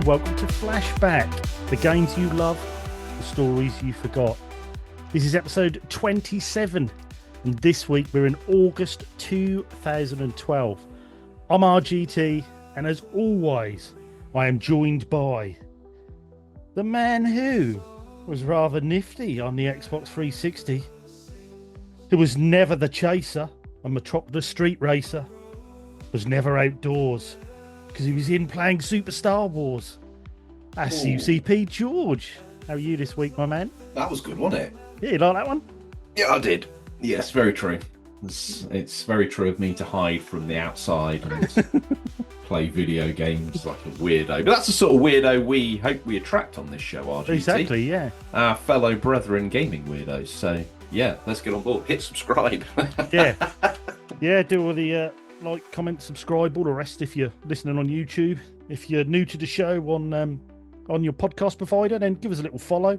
and welcome to Flashback, the games you love, the stories you forgot. This is episode 27, and this week we're in August 2012. I'm RGT, and as always, I am joined by the man who was rather nifty on the Xbox 360, who was never the chaser, a Metropolis street racer, was never outdoors, because he was in playing Super Star Wars. That's UCP George. How are you this week, my man? That was good, wasn't it? Yeah, you like that one? Yeah, I did. Yes, very true. It's very true of me to hide from the outside and play video games like a weirdo. But that's the sort of weirdo we hope we attract on this show, RGT. Exactly, yeah. Our fellow brethren gaming weirdos. So, yeah, let's get on board. Hit subscribe. Yeah, do all the like, comment, subscribe, all the rest if you're listening on YouTube. If you're new to the show on your podcast provider, then give us a little follow.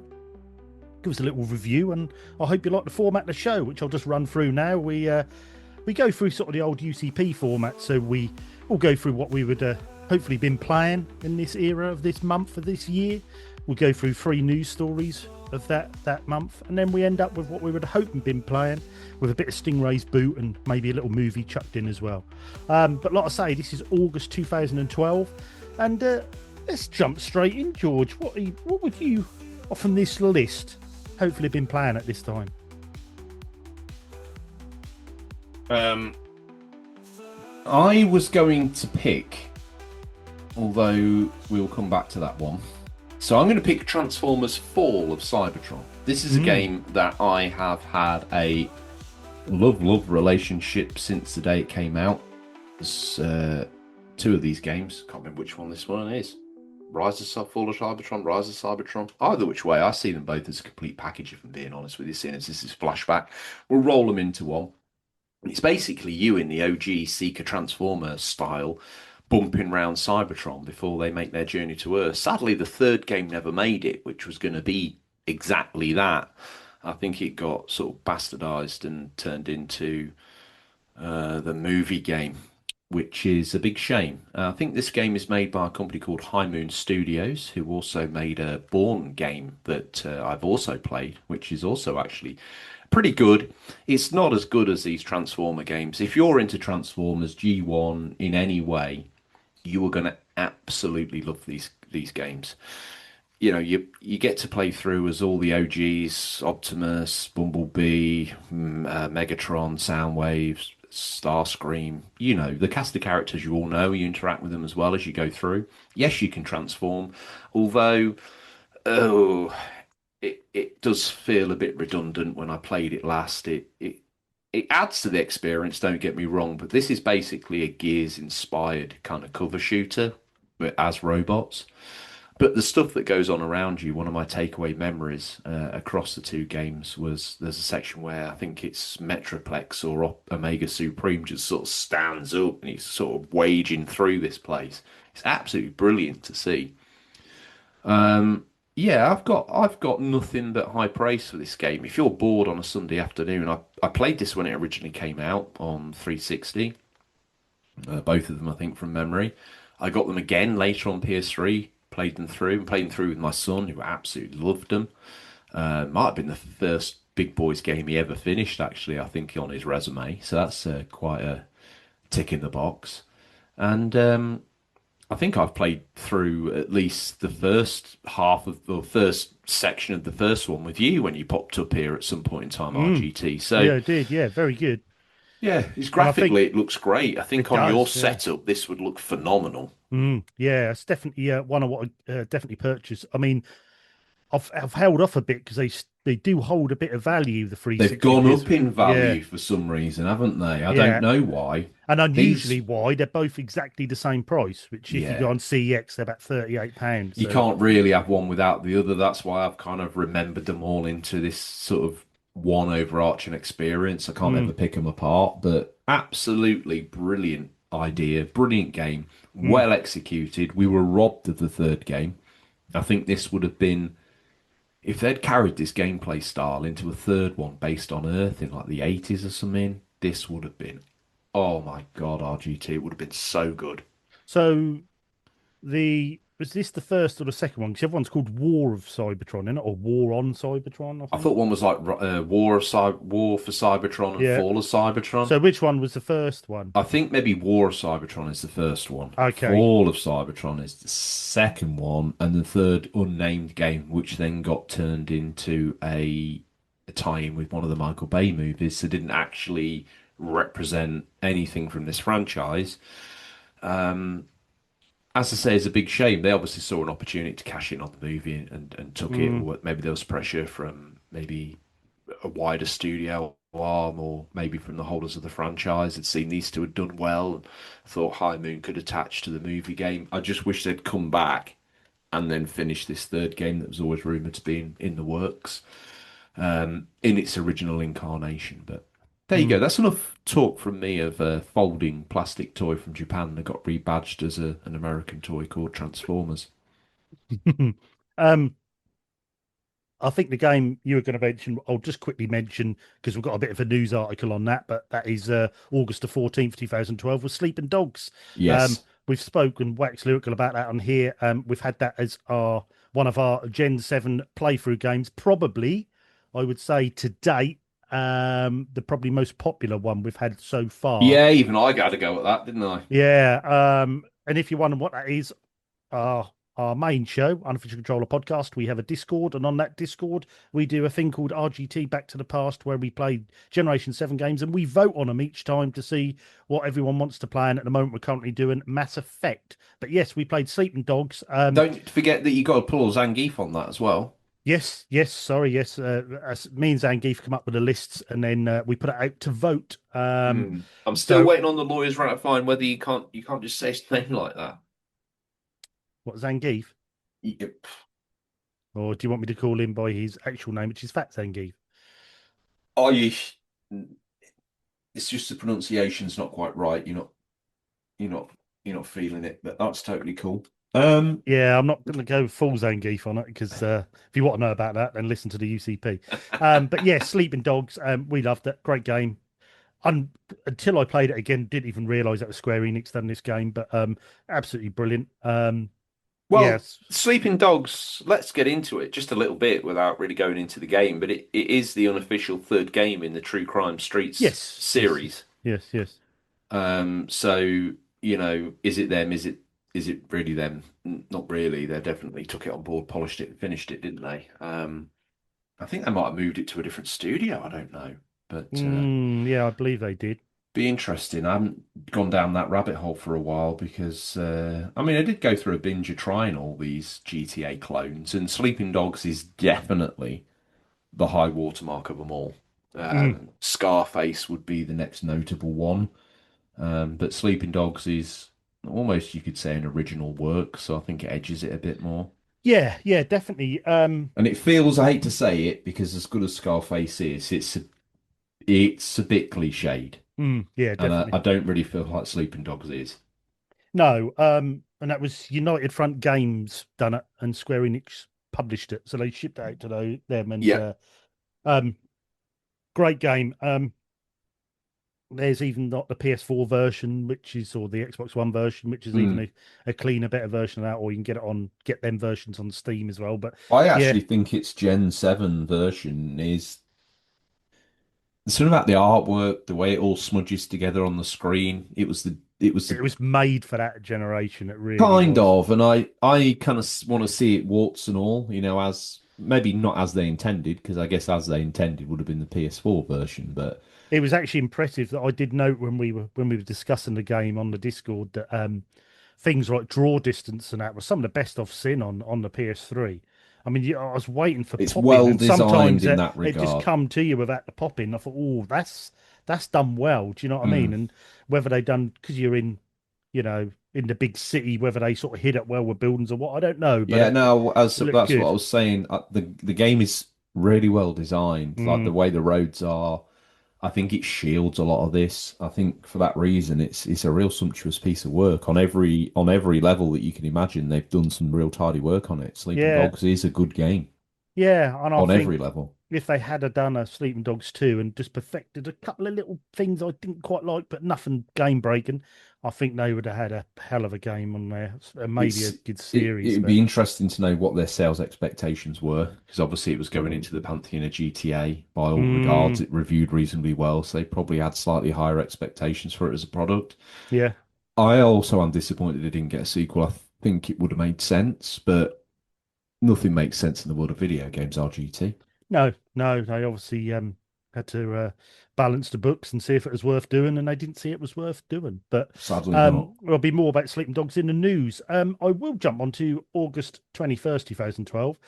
Give us a little review, and I hope you like the format of the show, which I'll just run through now. We go through sort of the old UCP format, so we will go through what we would hopefully been playing in this era of this month, of this year. We'll go through 3 news stories of that month, and then we end up with what we would hope and been playing, with a bit of Stingray's boot and maybe a little movie chucked in as well. But like I say, this is August 2012, and let's jump straight in, George. What would you, off on this list, hopefully been playing at this time? I was going to pick, although we'll come back to that one. So I'm going to pick Transformers Fall of Cybertron. This is a game that I have had a love relationship since the day it came out. There's 2 of these games. Can't remember which one this one is. Fall of Cybertron, Rise of Cybertron. Either which way, I see them both as a complete package, if I'm being honest with you, seeing as this is Flashback. We'll roll them into one. It's basically you in the OG Seeker Transformer style, bumping round Cybertron before they make their journey to Earth. Sadly, the 3rd game never made it, which was going to be exactly that. I think it got sort of bastardized and turned into the movie game, which is a big shame. I think this game is made by a company called High Moon Studios, who also made a Bourne game that I've also played, which is also actually pretty good. It's not as good as these Transformer games. If you're into Transformers G1 in any way, you are going to absolutely love these games. You know, you get to play through as all the OGs: Optimus, Bumblebee, Megatron, Soundwave, Starscream. You know, the cast of characters you all know. You interact with them as well as you go through. Yes, you can transform, although it does feel a bit redundant. When I played it last, it adds to the experience, don't get me wrong, but this is basically a Gears-inspired kind of cover shooter, but as robots. But the stuff that goes on around you, one of my takeaway memories across the 2 games was there's a section where I think it's Metroplex or Omega Supreme just sort of stands up and he's sort of waging through this place. It's absolutely brilliant to see. Yeah, I've got nothing but high praise for this game. If you're bored on a Sunday afternoon, I played this when it originally came out on 360. Both of them, I think, from memory. I got them again later on PS3, played them through with my son, who absolutely loved them. Might have been the first Big Boys game he ever finished, actually, I think, on his resume. So that's quite a tick in the box. And I think I've played through at least the first half of the first section of the first one with you when you popped up here at some point in time, RGT. So yeah, I did. Yeah, very good. Yeah, it's graphically it looks great. I think on your setup this would look phenomenal. Yeah, it's definitely one of what I definitely purchased. I mean, I've held off a bit because they do hold a bit of value. The 360. They've gone up in value for some reason, haven't they? I don't know why. And unusually why. They're both exactly the same price, which if you go on CEX, they're about £38. So. You can't really have one without the other. That's why I've kind of remembered them all into this sort of one overarching experience. I can't ever pick them apart, but absolutely brilliant idea, brilliant game, well executed. We were robbed of the 3rd game. I think this would have been, if they'd carried this gameplay style into a 3rd one based on Earth in like the 80s or something, this would have been, oh my God, RGT, it would have been so good. So the Was this the first or the second one? Because everyone's called War of Cybertron, isn't it? Or War on Cybertron, I I think. thought one was like War for Cybertron and Yeah. Fall of Cybertron. So which one was the first one? I think maybe War of Cybertron is the first one. Okay. Fall of Cybertron is the second one, and the third unnamed game, which then got turned into a tie-in with one of the Michael Bay movies, so didn't actually represent anything from this franchise. Um, as I say, it's a big shame. They obviously saw an opportunity to cash in on the movie and took it, Mm, or maybe there was pressure from maybe a wider studio arm, or maybe from the holders of the franchise had seen these two had done well and thought High Moon could attach to the movie game. I just wish they'd come back and then finish this third game that was always rumored to be in the works, in its original incarnation. But there you go. mm. That's enough talk from me of a folding plastic toy from Japan that got rebadged as an American toy called Transformers. Um, I think the game you were going to mention, I'll just quickly mention because we've got a bit of a news article on that, but that is August the 14th, 2012, with Sleeping Dogs. Yes. We've spoken wax lyrical about that on here. We've had that as our one of our Gen 7 playthrough games, probably, I would say to date, the probably most popular one we've had so far. Yeah, even I got to go at that, didn't I? Yeah. And if you wonder what that is, our our main show, Unofficial Controller Podcast, we have a Discord, and on that Discord, we do a thing called RGT Back to the Past, where we play Generation 7 games and we vote on them each time to see what everyone wants to play. And at the moment, we're currently doing Mass Effect. But yes, we played Sleeping Dogs. Don't forget that you got to pull Zangief on that as well. Yes, sorry, yes. Me and Zangief come up with the lists, and then we put it out to vote. I'm still So, waiting on the lawyers ratifying whether you can't just say his name like that. what, Zangief? You- Or do you want me to call him by his actual name, which is Fat Zangief? Oh, you. It's just the pronunciation's not quite right. You're not you're not feeling it, but that's totally cool. Um, Yeah, I'm not going to go full Zangief on it because if you want to know about that, then listen to the UCP. But yeah, Sleeping Dogs, we loved it. Great game. Until I played it again, didn't even realise that was Square Enix done this game, but absolutely brilliant. well, Yes, Sleeping Dogs. Let's get into it just a little bit without really going into the game, but it is the unofficial third game in the True Crime Streets yes, series. yes. So is it them? Is it really them? Not really. They definitely took it on board, polished it, and finished it, didn't they? I think they might have moved it to a different studio. I don't know, but Yeah, I believe they did. be interesting. I haven't gone down that rabbit hole for a while because I mean I did go through a binge of trying all these GTA clones, and Sleeping Dogs is definitely the high watermark of them all. Mm. Scarface would be the next notable one. But Sleeping Dogs is almost, you could say, an original work, so I think it edges it a bit more. Yeah, definitely. And it feels, I hate to say it, because as good as Scarface is, it's a bit cliched, Yeah, and I definitely. don't really feel like Sleeping Dogs is. No, and that was United Front Games done it, and Square Enix published it, so they shipped it out to them, and Yeah. um, great game. There's even not the PS4 version, which is or the Xbox One version, which is even Mm. a cleaner, better version of that, or you can get them versions on Steam as well. But I yeah, actually think its Gen 7 version is something about the artwork, the way it all smudges together on the screen. It was the it was made for that generation. It really kind was. of, and I kind of want to see it warts and all, as maybe not as they intended, because I guess as they intended would have been the PS4 version, but It was actually impressive that I did note when we were discussing the game on the Discord that things like draw distance and that were some of the best I've seen on the PS3. I mean, I was waiting for it's popping, well and designed sometimes in it that it just regard. come to you without the popping. I thought, oh, that's done well. Do you know what I mean? Mm. And whether they done because you're in, in the big city, whether they sort of hit it well with buildings or what, I don't know, but Yeah, no, as it looked that's what I good. was saying. The game is really well designed, like the Mm. way the roads are. I think it shields a lot of this. I think for that reason, it's a real sumptuous piece of work on every level that you can imagine. They've done some real tidy work on it. Sleeping Yeah, Dogs is a good game yeah, and I on think every level. if they had a done a Sleeping Dogs 2 and just perfected a couple of little things I didn't quite like, but nothing game breaking, I think they would have had a hell of a game on there. Maybe a It's good it, series, it'd but be interesting to know what their sales expectations were because obviously it was going into the pantheon of GTA. By all regards, mm, it reviewed reasonably well, so they probably had slightly higher expectations for it as a product. yeah. I also am disappointed they didn't get a sequel. I think it would have made sense, but nothing makes sense in the world of video games, RGT. No, no, they obviously had to balance the books and see if it was worth doing, and they didn't see it was worth doing. But Sadly not. there'll be more about Sleeping Dogs in the news. I will jump on to August 21st, 2012,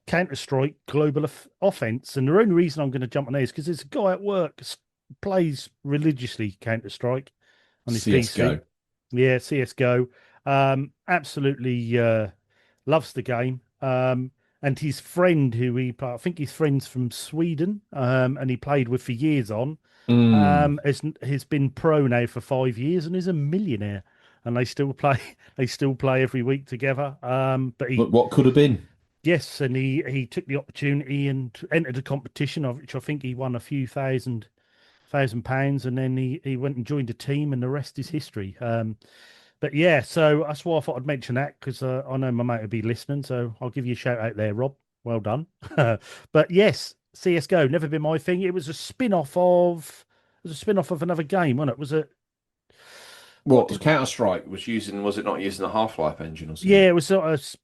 Counter-Strike Global Offense, and the only reason I'm going to jump on there is because there's a guy at work plays religiously Counter-Strike on his PC. CS:GO. Yeah, CS:GO. Absolutely loves the game. And his friend, I think his friend's from Sweden, and he played with for years on, Mm. has been pro now for 5 years and is a millionaire. And they still play, they still play every week together. But he, But what could have been? yes, and he took the opportunity and entered a competition of which I think he won a few thousand pounds, and then he went and joined a team, and the rest is history. But yeah, so that's why I thought I'd mention that because I know my mate will be listening. So I'll give you a shout out there, Rob. Well done. But yes, CS:GO never been my thing. It was a spin-off of another game, wasn't it? Was it what What did? Counter-Strike was it not using the Half-Life engine or something? Yeah, it was sort of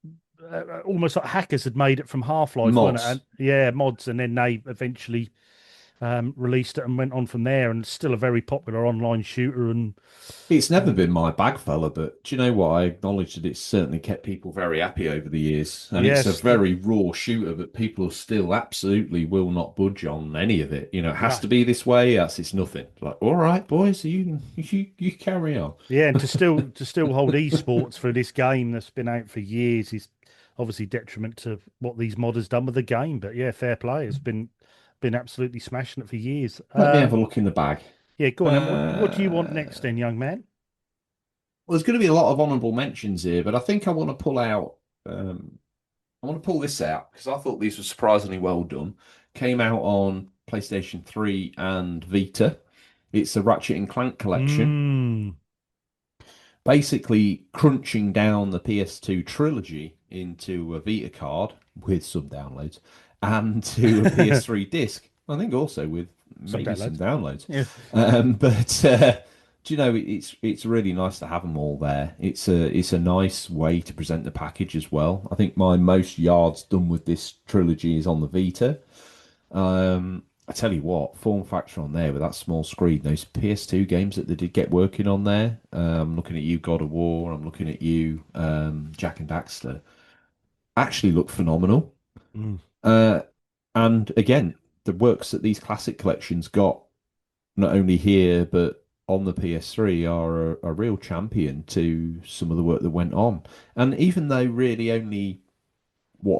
almost like hackers had made it from Half-Life, wasn't it? And Mods. yeah, mods, and then they eventually released it and went on from there. And it's still a very popular online shooter. And It's never um, been my bag, fella, but do you know what? I acknowledge that it's certainly kept people very happy over the years. And it's a yes, very raw shooter, but people still absolutely will not budge on any of it. You know, it has no, to be this way. That's it's nothing. Like, all right, boys, you carry on. yeah, and to still hold esports for this game that's been out for years is obviously detriment to what these modders done with the game. But yeah, fair play. It's been absolutely smashing it for years. Let me have a look in the bag. Yeah, go on then. What do you want next Uh, then, young man? well, there's going to be a lot of honourable mentions here, but I think I want to pull out. I want to pull this out because I thought these were surprisingly well done. Came out on PlayStation 3 and Vita. It's a Ratchet and Clank collection, Mm. basically crunching down the PS2 trilogy into a Vita card with some downloads and to a PS3 disc. I think also with Some maybe some downloads. downloads. Yeah. But do you know it's really nice to have them all there. It's a nice way to present the package as well. I think my most yards done with this trilogy is on the Vita. I tell you what, form factor on there with that small screen, those PS2 games that they did get working on there. I'm looking at you, God of War. I'm looking at you, Jack and Daxter. Actually look phenomenal. Mm. Uh, and again, the works that these classic collections got not only here but on the PS3 are a real champion to some of the work that went on. And even though really only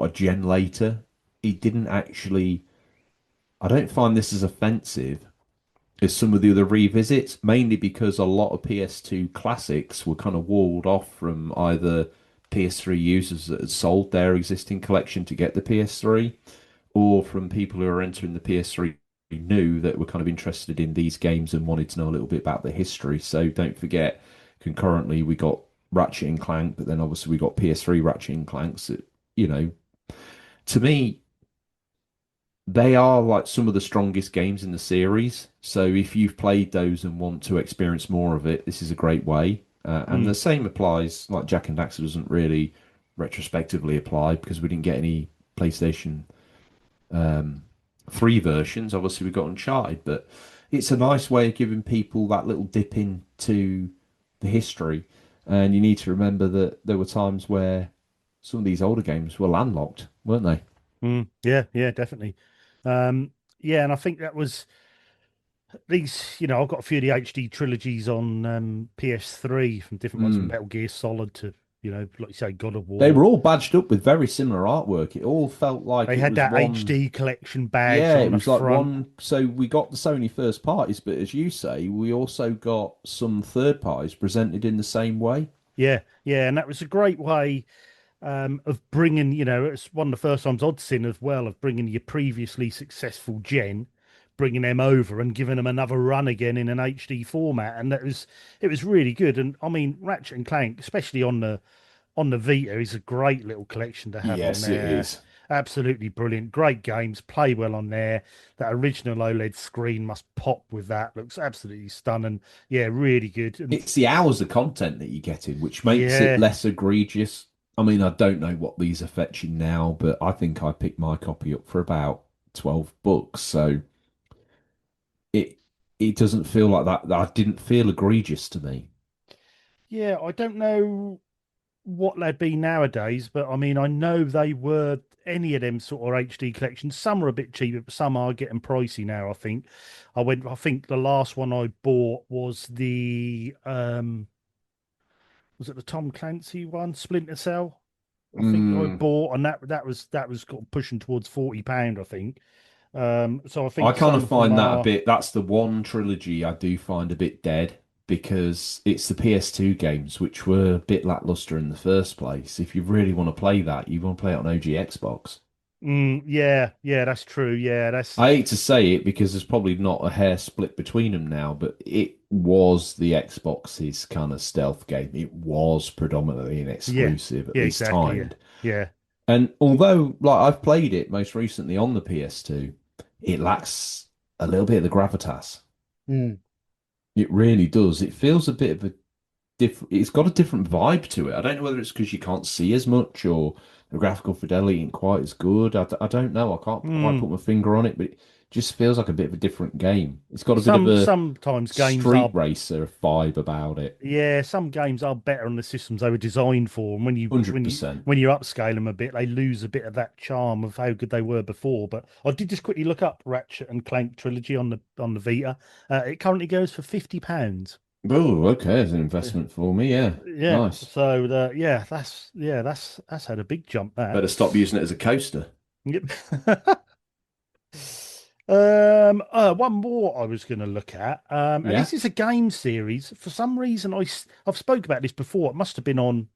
a gen later, he didn't actually. I don't find this as offensive as some of the other revisits, mainly because a lot of PS2 classics were kind of walled off from either PS3 users that had sold their existing collection to get the PS3, or from people who are entering the PS3 new that were kind of interested in these games and wanted to know a little bit about the history. So don't forget, concurrently, we got Ratchet and Clank, but then obviously we got PS3 Ratchet and Clanks that, you know, to me, they are like some of the strongest games in the series. So if you've played those and want to experience more of it, this is a great way. And the Mm. same applies, like Jack and Daxter doesn't really retrospectively apply because we didn't get any PlayStation um, 3 versions. Obviously, we got Uncharted, but it's a nice way of giving people that little dip into the history. And you need to remember that there were times where some of these older games were landlocked, weren't they? Mm. Yeah, yeah, definitely. Yeah, and I think that was these, I've got a few of the HD trilogies on PS3 from different ones from Mm. Metal Gear Solid to, like you say, God of They War. were all badged up with very similar artwork. It all felt like They it had was that one. HD collection badge Yeah, on it the was like front. one. So we got the Sony first parties, but as you say, we also got some third parties presented in the same way. Yeah, yeah, and that was a great way. of bringing, it's one of the first times I'd seen as well of bringing your previously successful gen, bringing them over and giving them another run again in an HD format, and it was really good. And I mean, Ratchet and Clank, especially on the Vita, is a great little collection to have on Yes, it there. is. Absolutely brilliant, great games, play well on there. That original OLED screen must pop with that. Looks absolutely stunning. Yeah, really good. And It's the hours of content that you're getting, which makes it yeah, less egregious. I mean, I don't know what these are fetching now, but I think I picked my copy up for about $12. So it it doesn't feel like that. That didn't feel egregious to me. yeah, I don't know what they'd be nowadays, but I mean, I know they were any of them sort of HD collections. Some are a bit cheaper, but some are getting pricey now. I think the last one I bought was was it the Tom Clancy one, Splinter Cell? I think I Mm, bought, and that was got pushing towards £40, I think. So I I think kind some of of them find that a are, bit. That's the one trilogy I do find a bit dead because it's the PS2 games which were a bit lackluster in the first place. If you really want to play that, you want to play it on OG Xbox. yeah, yeah, that's true. Yeah, that's I hate to say it because there's probably not a hair split between them now, but it was the Xbox's kind of stealth game. It was predominantly an yeah, exclusive, at yeah, least exactly. Yeah, timed. yeah. And although, like, I've played it most recently on the PS2, it lacks a little bit of the gravitas. Mm. It really does. It feels a bit of a different. It's got a different vibe to it. I don't know whether it's because you can't see as much or the graphical fidelity ain't quite as good. I don't know. I can't quite Mm. put my finger on it, but it just feels like a bit of a different game. It's got a bit of Some a sometimes games street are racer vibe about it. Yeah, some games are better on the systems they were designed for, and 100%. when you upscale them a bit, they lose a bit of that charm of how good they were before. But I did just quickly look up Ratchet and Clank trilogy on the Vita. It currently goes for £50. Oh, okay. There's an investment for me. Yeah. Yeah, Nice. so that's had a big jump that. Better stop using it as a coaster. Yep. One more I was going to look at, and Yeah. this is a game series. For some reason, I've spoke about this before. It must have been on.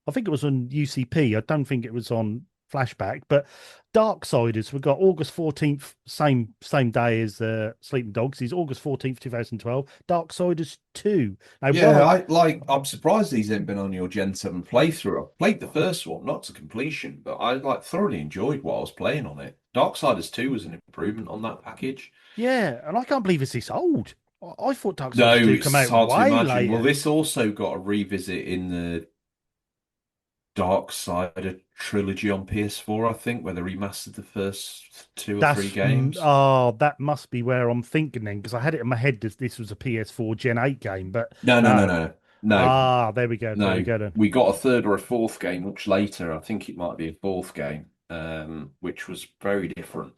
I think it was on UCP. I don't think it was on Flashback. But Darksiders, we've got August 14th, same day as Sleeping Dogs. Is August 14th, 2012. Darksiders 2. Now, Yeah, one, I'm surprised these ain't been on your Gen 7 playthrough. I played the first one, not to completion, but I like thoroughly enjoyed what I was playing on it. Darksiders 2 was an improvement on that package. yeah, and I can't believe it's this old. I thought No, Darksiders 2 come it's out hard to way imagine. Well, later. this also got a revisit in the Darksider trilogy on PS4, I think, where they remastered the first two or three games. That must be where I'm thinking then, because I had it in my head that this was a PS4 Gen 8 game, but No, no, no, no. no, no, There we go. There we no. go then. We got a third or a fourth game much later. I think it might be a fourth game, which was very different.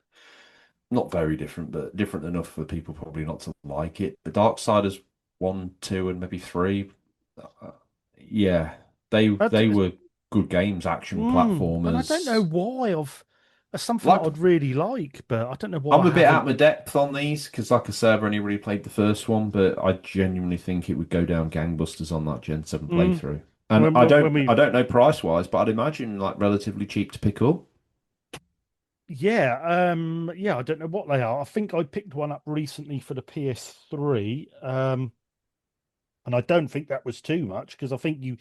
Not very different, but different enough for people probably not to like it. The Darksiders 1, 2, and maybe 3, yeah, they It's- were good games, action and I don't know platformers. why that's something that Like I'd really like, but I don't know why I'm I a bit out haven't. of my depth on these because, like I said, I've only really played the first one, but I genuinely think it would go down gangbusters on that Gen 7 Mm, playthrough. And when I we, don't know price wise, but I'd imagine like relatively cheap to pick up. yeah, I don't know what they are. I think I picked one up recently for the PS3. And I don't think that was too much because I think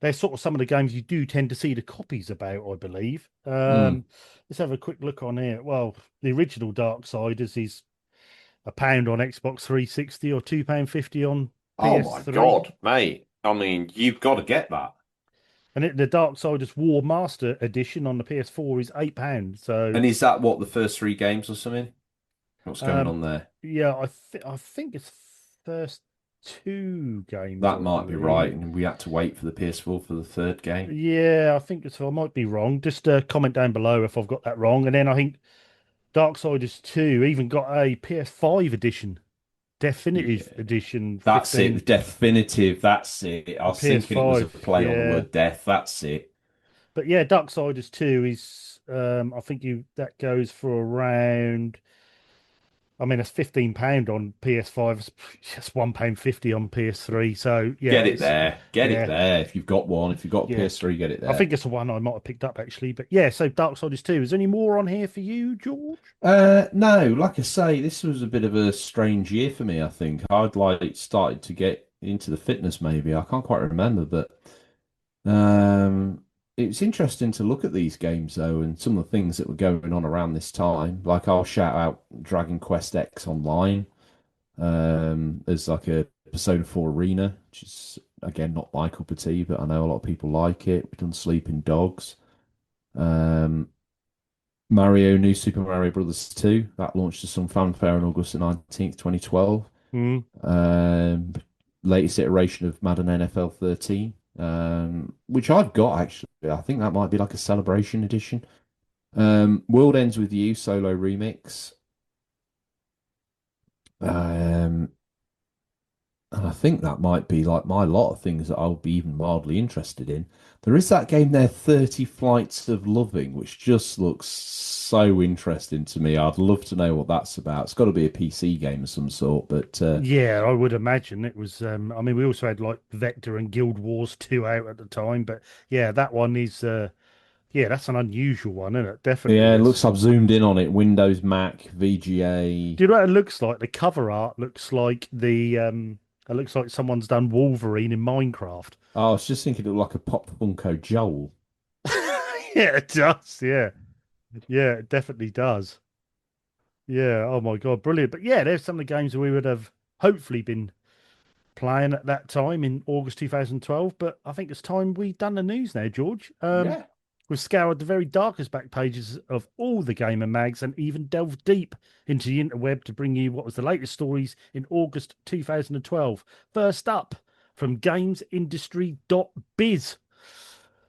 they're sort of some of the games you do tend to see the copies about, I believe. Hmm. Let's have a quick look on here. Well, the original Darksiders is £1 on Xbox 360 or £2.50 on Oh my PS3. God, mate. I mean, you've got to get that. And the Darksiders War Master Edition on the PS4 is £8. So, And is that what the first three games or something? What's going um, on there? yeah, I think it's first two games, That I might be right. believe. And we had to wait for the PS4 for the third game. Yeah, I think so. I might be wrong. Just comment down below if I've got that wrong. And then I think Darksiders 2 even got a PS5 edition, definitive Yeah. edition, That's it. The 15 definitive. That's it. I for was thinking it was a PS5. play on the Yeah. word death. That's it. But yeah, Darksiders 2 is I think you that goes for around I mean, it's £15 on PS5. It's just £1.50 on PS3. So yeah, Get it it's there. Get it yeah, there. If you've got one, if you've got a yeah. PS3, get it I there. think it's the one I might have picked up actually. But yeah, so Darksiders 2. Is there any more on here for you, George? No, like I say, this was a bit of a strange year for me, I think. I'd like started to get into the fitness maybe. I can't quite remember, but um it's interesting to look at these games though and some of the things that were going on around this time. Like I'll shout out Dragon Quest X Online. There's like a Persona 4 Arena, which is again not my cup of tea, but I know a lot of people like it. We've done Sleeping Dogs. Um New Super Mario Brothers 2, that launched to some fanfare on August the 19th, 2012. Hmm. Um, Latest iteration of Madden NFL 13, which I've got actually. I think that might be like a celebration edition. World Ends With You solo remix. Um, and I think that might be like my lot of things that I'll be even mildly interested in. There is that game there, 30 Flights of Loving, which just looks so interesting to me. I'd love to know what that's about. It's got to be a PC game of some sort, but Yeah, I would imagine it was. I mean, we also had like Vector and Guild Wars 2 out at the time, but yeah, that one is. Yeah, that's an unusual one, isn't it? Definitely. yeah, it It's. looks I've zoomed in on it. Windows, Mac, VGA. Do you know what it looks like? The cover art looks like the. It looks like someone's done Wolverine in Minecraft. Oh, I was just thinking it looked like a Pop Funko Joel. Yeah, it does. Yeah, yeah, it definitely does. Yeah. Oh my God, brilliant. But yeah, there's some of the games that we would have hopefully been playing at that time in August 2012. But I think it's time we done the news now, George. Yeah. We've scoured the very darkest back pages of all the gamer mags and even delved deep into the interweb to bring you what was the latest stories in August 2012. First up, from gamesindustry.biz.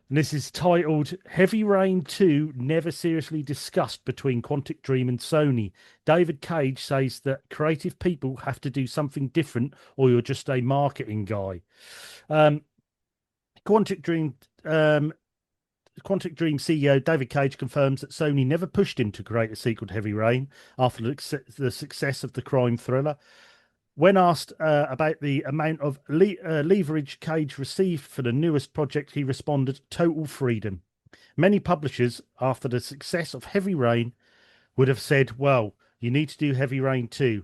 And this is titled Heavy Rain 2 Never Seriously Discussed Between Quantic Dream and Sony. David Cage says that creative people have to do something different or you're just a marketing guy. Um, Quantic Dream Quantic Dream CEO David Cage confirms that Sony never pushed him to create a sequel to Heavy Rain after the success of the crime thriller. When asked about the amount of leverage Cage received for the newest project, he responded, total freedom. Many publishers, after the success of Heavy Rain, would have said, well, you need to do Heavy Rain 2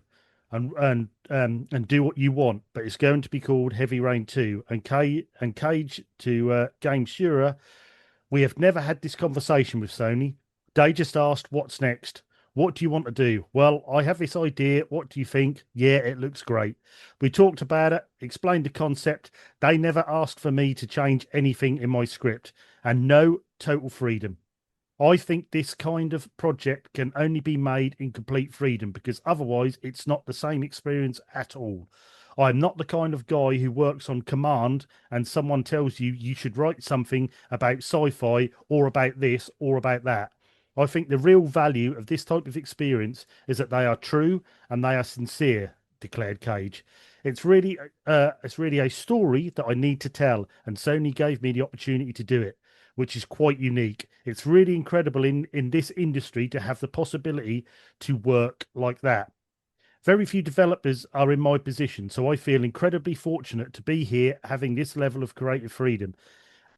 and do what you want, but it's going to be called Heavy Rain 2. And Cage to Game Sure, we have never had this conversation with Sony. They just asked, what's next? What do you want to do? Well, I have this idea. What do you think? Yeah, it looks great. We talked about it, explained the concept. They never asked for me to change anything in my script. And no, total freedom. I think this kind of project can only be made in complete freedom because otherwise it's not the same experience at all. I'm not the kind of guy who works on command and someone tells you you should write something about sci-fi or about this or about that. I think the real value of this type of experience is that they are true and they are sincere, declared Cage. It's really a story that I need to tell, and Sony gave me the opportunity to do it, which is quite unique. It's really incredible in this industry to have the possibility to work like that. Very few developers are in my position, so I feel incredibly fortunate to be here having this level of creative freedom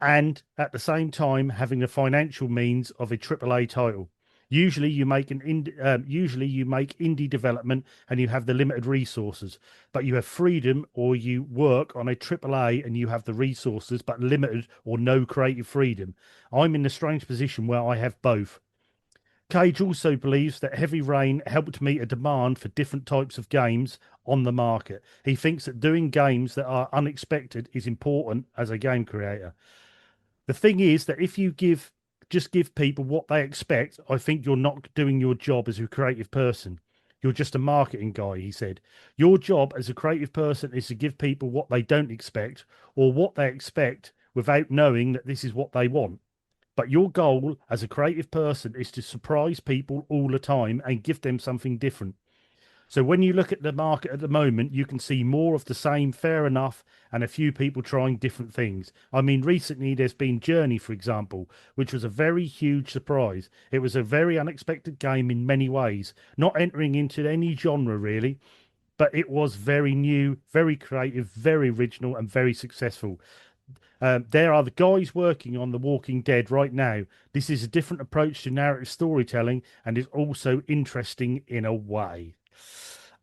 and at the same time having the financial means of a AAA title. Usually you make indie development and you have the limited resources, but you have freedom, or you work on a AAA and you have the resources but limited or no creative freedom. I'm in the strange position where I have both. Cage also believes that Heavy Rain helped meet a demand for different types of games on the market. He thinks that doing games that are unexpected is important as a game creator. The thing is that if you just give people what they expect, I think you're not doing your job as a creative person. You're just a marketing guy, he said. Your job as a creative person is to give people what they don't expect or what they expect without knowing that this is what they want. But your goal as a creative person is to surprise people all the time and give them something different. So when you look at the market at the moment, you can see more of the same, fair enough, and a few people trying different things. I mean, recently there's been Journey, for example, which was a very huge surprise. It was a very unexpected game in many ways, not entering into any genre really, but it was very new, very creative, very original, and very successful. There are the guys working on The Walking Dead right now. This is a different approach to narrative storytelling and is also interesting in a way.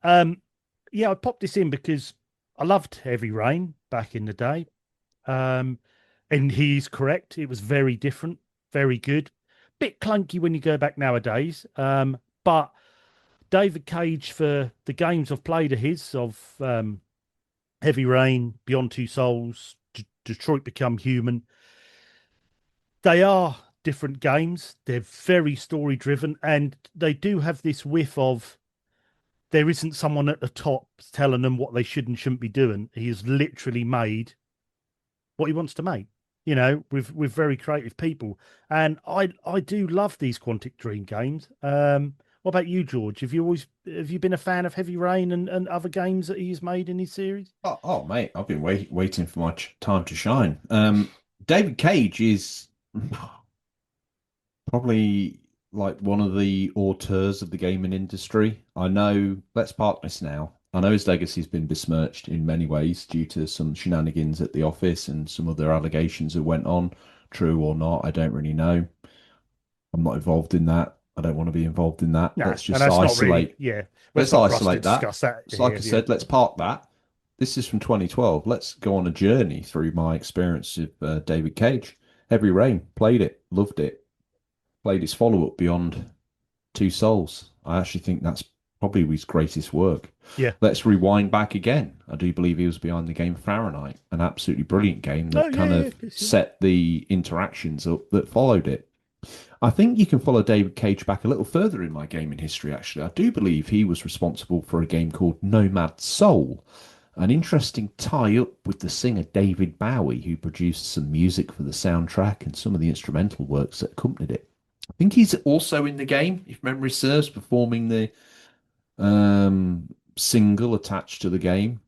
Um, yeah, I popped this in because I loved Heavy Rain back in the day. Um, and he's correct. It was very different, very good. Bit clunky when you go back nowadays. But David Cage, for the games I've played of his, of Heavy Rain, Beyond Two Souls, Detroit Become Human, they are different games. They're very story driven, and they do have this whiff of there isn't someone at the top telling them what they should and shouldn't be doing. He has literally made what he wants to make, with very creative people. And I do love these Quantic Dream games. What about you, George? Have you been a fan of Heavy Rain and other games that he's made in his series? Oh, mate, I've been waiting for my time to shine. David Cage is probably like one of the auteurs of the gaming industry. I know, let's park this now. I know his legacy's been besmirched in many ways due to some shenanigans at the office and some other allegations that went on. True or not, I don't really know. I'm not involved in that. I don't want to be involved in that. No, Let's and just that's not really, isolate. yeah. Well, it's Let's not for us to isolate that. discuss that So, like here. I Yeah. said, let's park that. This is from 2012. Let's go on a journey through my experience of David Cage. Heavy Rain, played it, loved it. Played its follow-up Beyond Two Souls. I actually think that's probably his greatest work. Yeah. Let's rewind back again. I do believe he was behind the game Fahrenheit, an absolutely brilliant game Oh, that yeah, kind yeah. of Yes, yeah. set the interactions up that followed it. I think you can follow David Cage back a little further in my gaming history, actually. I do believe he was responsible for a game called Nomad Soul, an interesting tie up with the singer David Bowie, who produced some music for the soundtrack and some of the instrumental works that accompanied it. I think he's also in the game, if memory serves, performing the single attached to the game.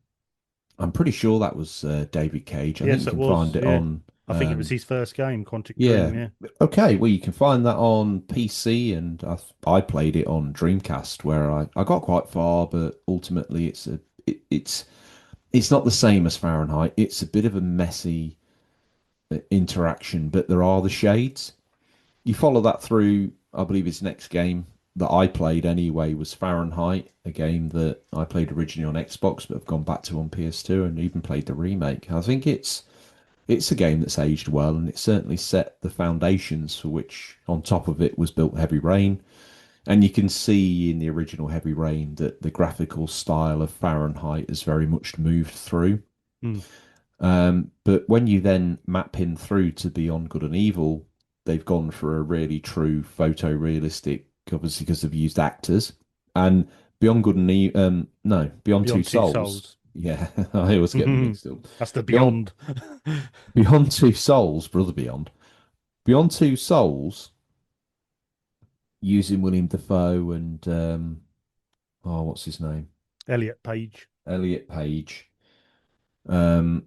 I'm pretty sure that was David Cage. I think Yes, you it can was. find it Yeah. on I think it was his first game, Quantic yeah. Dream. Yeah. Okay, well, you can find that on PC, and I played it on Dreamcast, where I got quite far, but ultimately it's not the same as Fahrenheit. It's a bit of a messy interaction, but there are the shades. You follow that through. I believe his next game that I played anyway was Fahrenheit, a game that I played originally on Xbox, but have gone back to on PS2 and even played the remake. I think it's a game that's aged well, and it certainly set the foundations for which, on top of it, was built Heavy Rain. And you can see in the original Heavy Rain that the graphical style of Fahrenheit has very much moved through. Mm. But when you then map in through to Beyond Good and Evil, they've gone for a really true photorealistic, obviously because they've used actors. And Beyond Good and Evil, no, Beyond Two Beyond Two Souls. Souls. Yeah, I always get them mixed up. That's the Beyond Beyond. Beyond Two Souls, Brother Beyond. Beyond Two Souls, using William Defoe and what's his name? Elliot Page. Elliot Page. Um,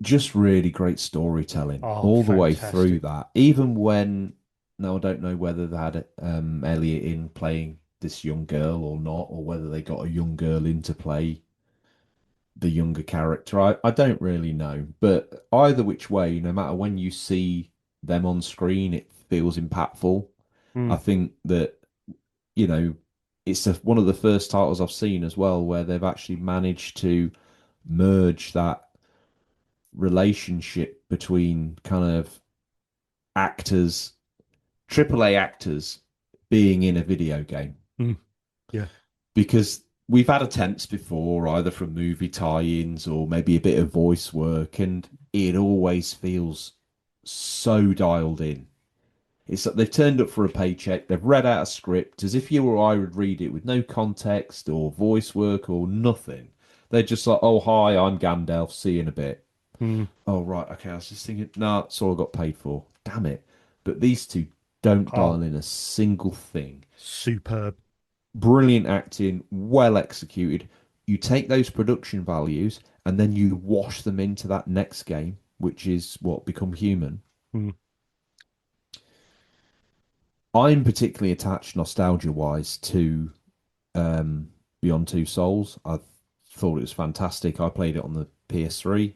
just really great storytelling Oh, all the way through fantastic. that. Even when now I don't know whether they had Elliot in playing this young girl or not, or whether they got a young girl in to play the younger character. I don't really know. But either which way, no matter when you see them on screen, it feels impactful. I Mm. think that, you know, one of the first titles I've seen as well where they've actually managed to merge that relationship between kind of actors, AAA actors being in a video game. Mm. Yeah. Because we've had attempts before, either from movie tie-ins or maybe a bit of voice work, and it always feels so dialed in. It's like they've turned up for a paycheck, they've read out a script as if you or I would read it with no context or voice work or nothing. They're just like, oh, hi, I'm Gandalf, see you in a bit. Mm. Oh, right, okay, I was just thinking, nah, that's all I got paid for. Damn it. But these two don't Oh, dial in a single thing. superb. brilliant acting, well executed. You take those production values and then you wash them into that next game, which is what Become Human. Mm, I'm particularly attached nostalgia wise to um, Beyond Two Souls. I thought it was fantastic. I played it on the PS3.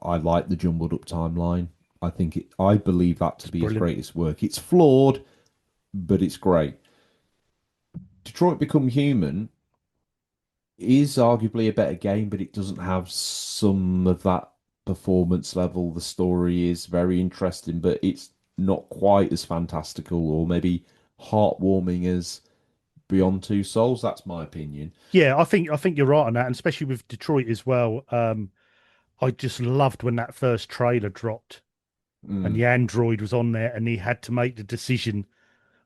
I like the jumbled up timeline. I believe that to it's be his brilliant. greatest work. It's flawed, but it's great. Detroit Become Human is arguably a better game, but it doesn't have some of that performance level. The story is very interesting, but it's not quite as fantastical or maybe heartwarming as Beyond Two Souls. That's my opinion. Yeah, I think you're right on that, and especially with Detroit as well. I just loved when that first trailer dropped and Mm, the android was on there, and he had to make the decision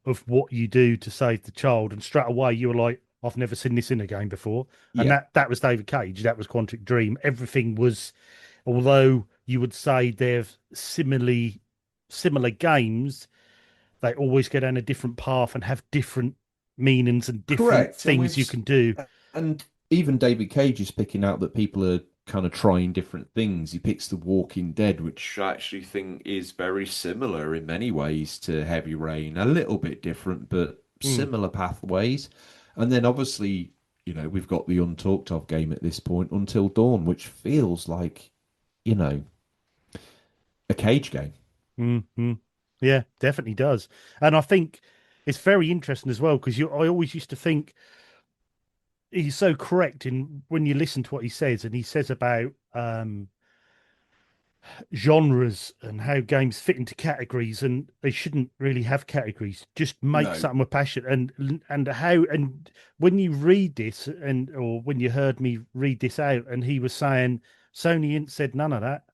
of what you do to save the child, and straight away you were like, I've never seen this in a game before. And yeah, that was David Cage, that was Quantic Dream. Everything was, although you would say they're similar games, they always go down a different path and have different meanings and different correct. And things you can do. and even David Cage is picking out that people are kind of trying different things. He picks The Walking Dead, which I actually think is very similar in many ways to Heavy Rain. A little bit different, but Mm, similar pathways. And then obviously, we've got the untalked of game at this point, Until Dawn, which feels like, you know, a Cage game. mm, mm. Yeah, definitely does. And I think it's very interesting as well because I always used to think he's so correct in when you listen to what he says, and he says about genres and how games fit into categories, and they shouldn't really have categories. Just make No. something with passion, and how and when you read this, and or when you heard me read this out, and he was saying Sony ain't said none of that.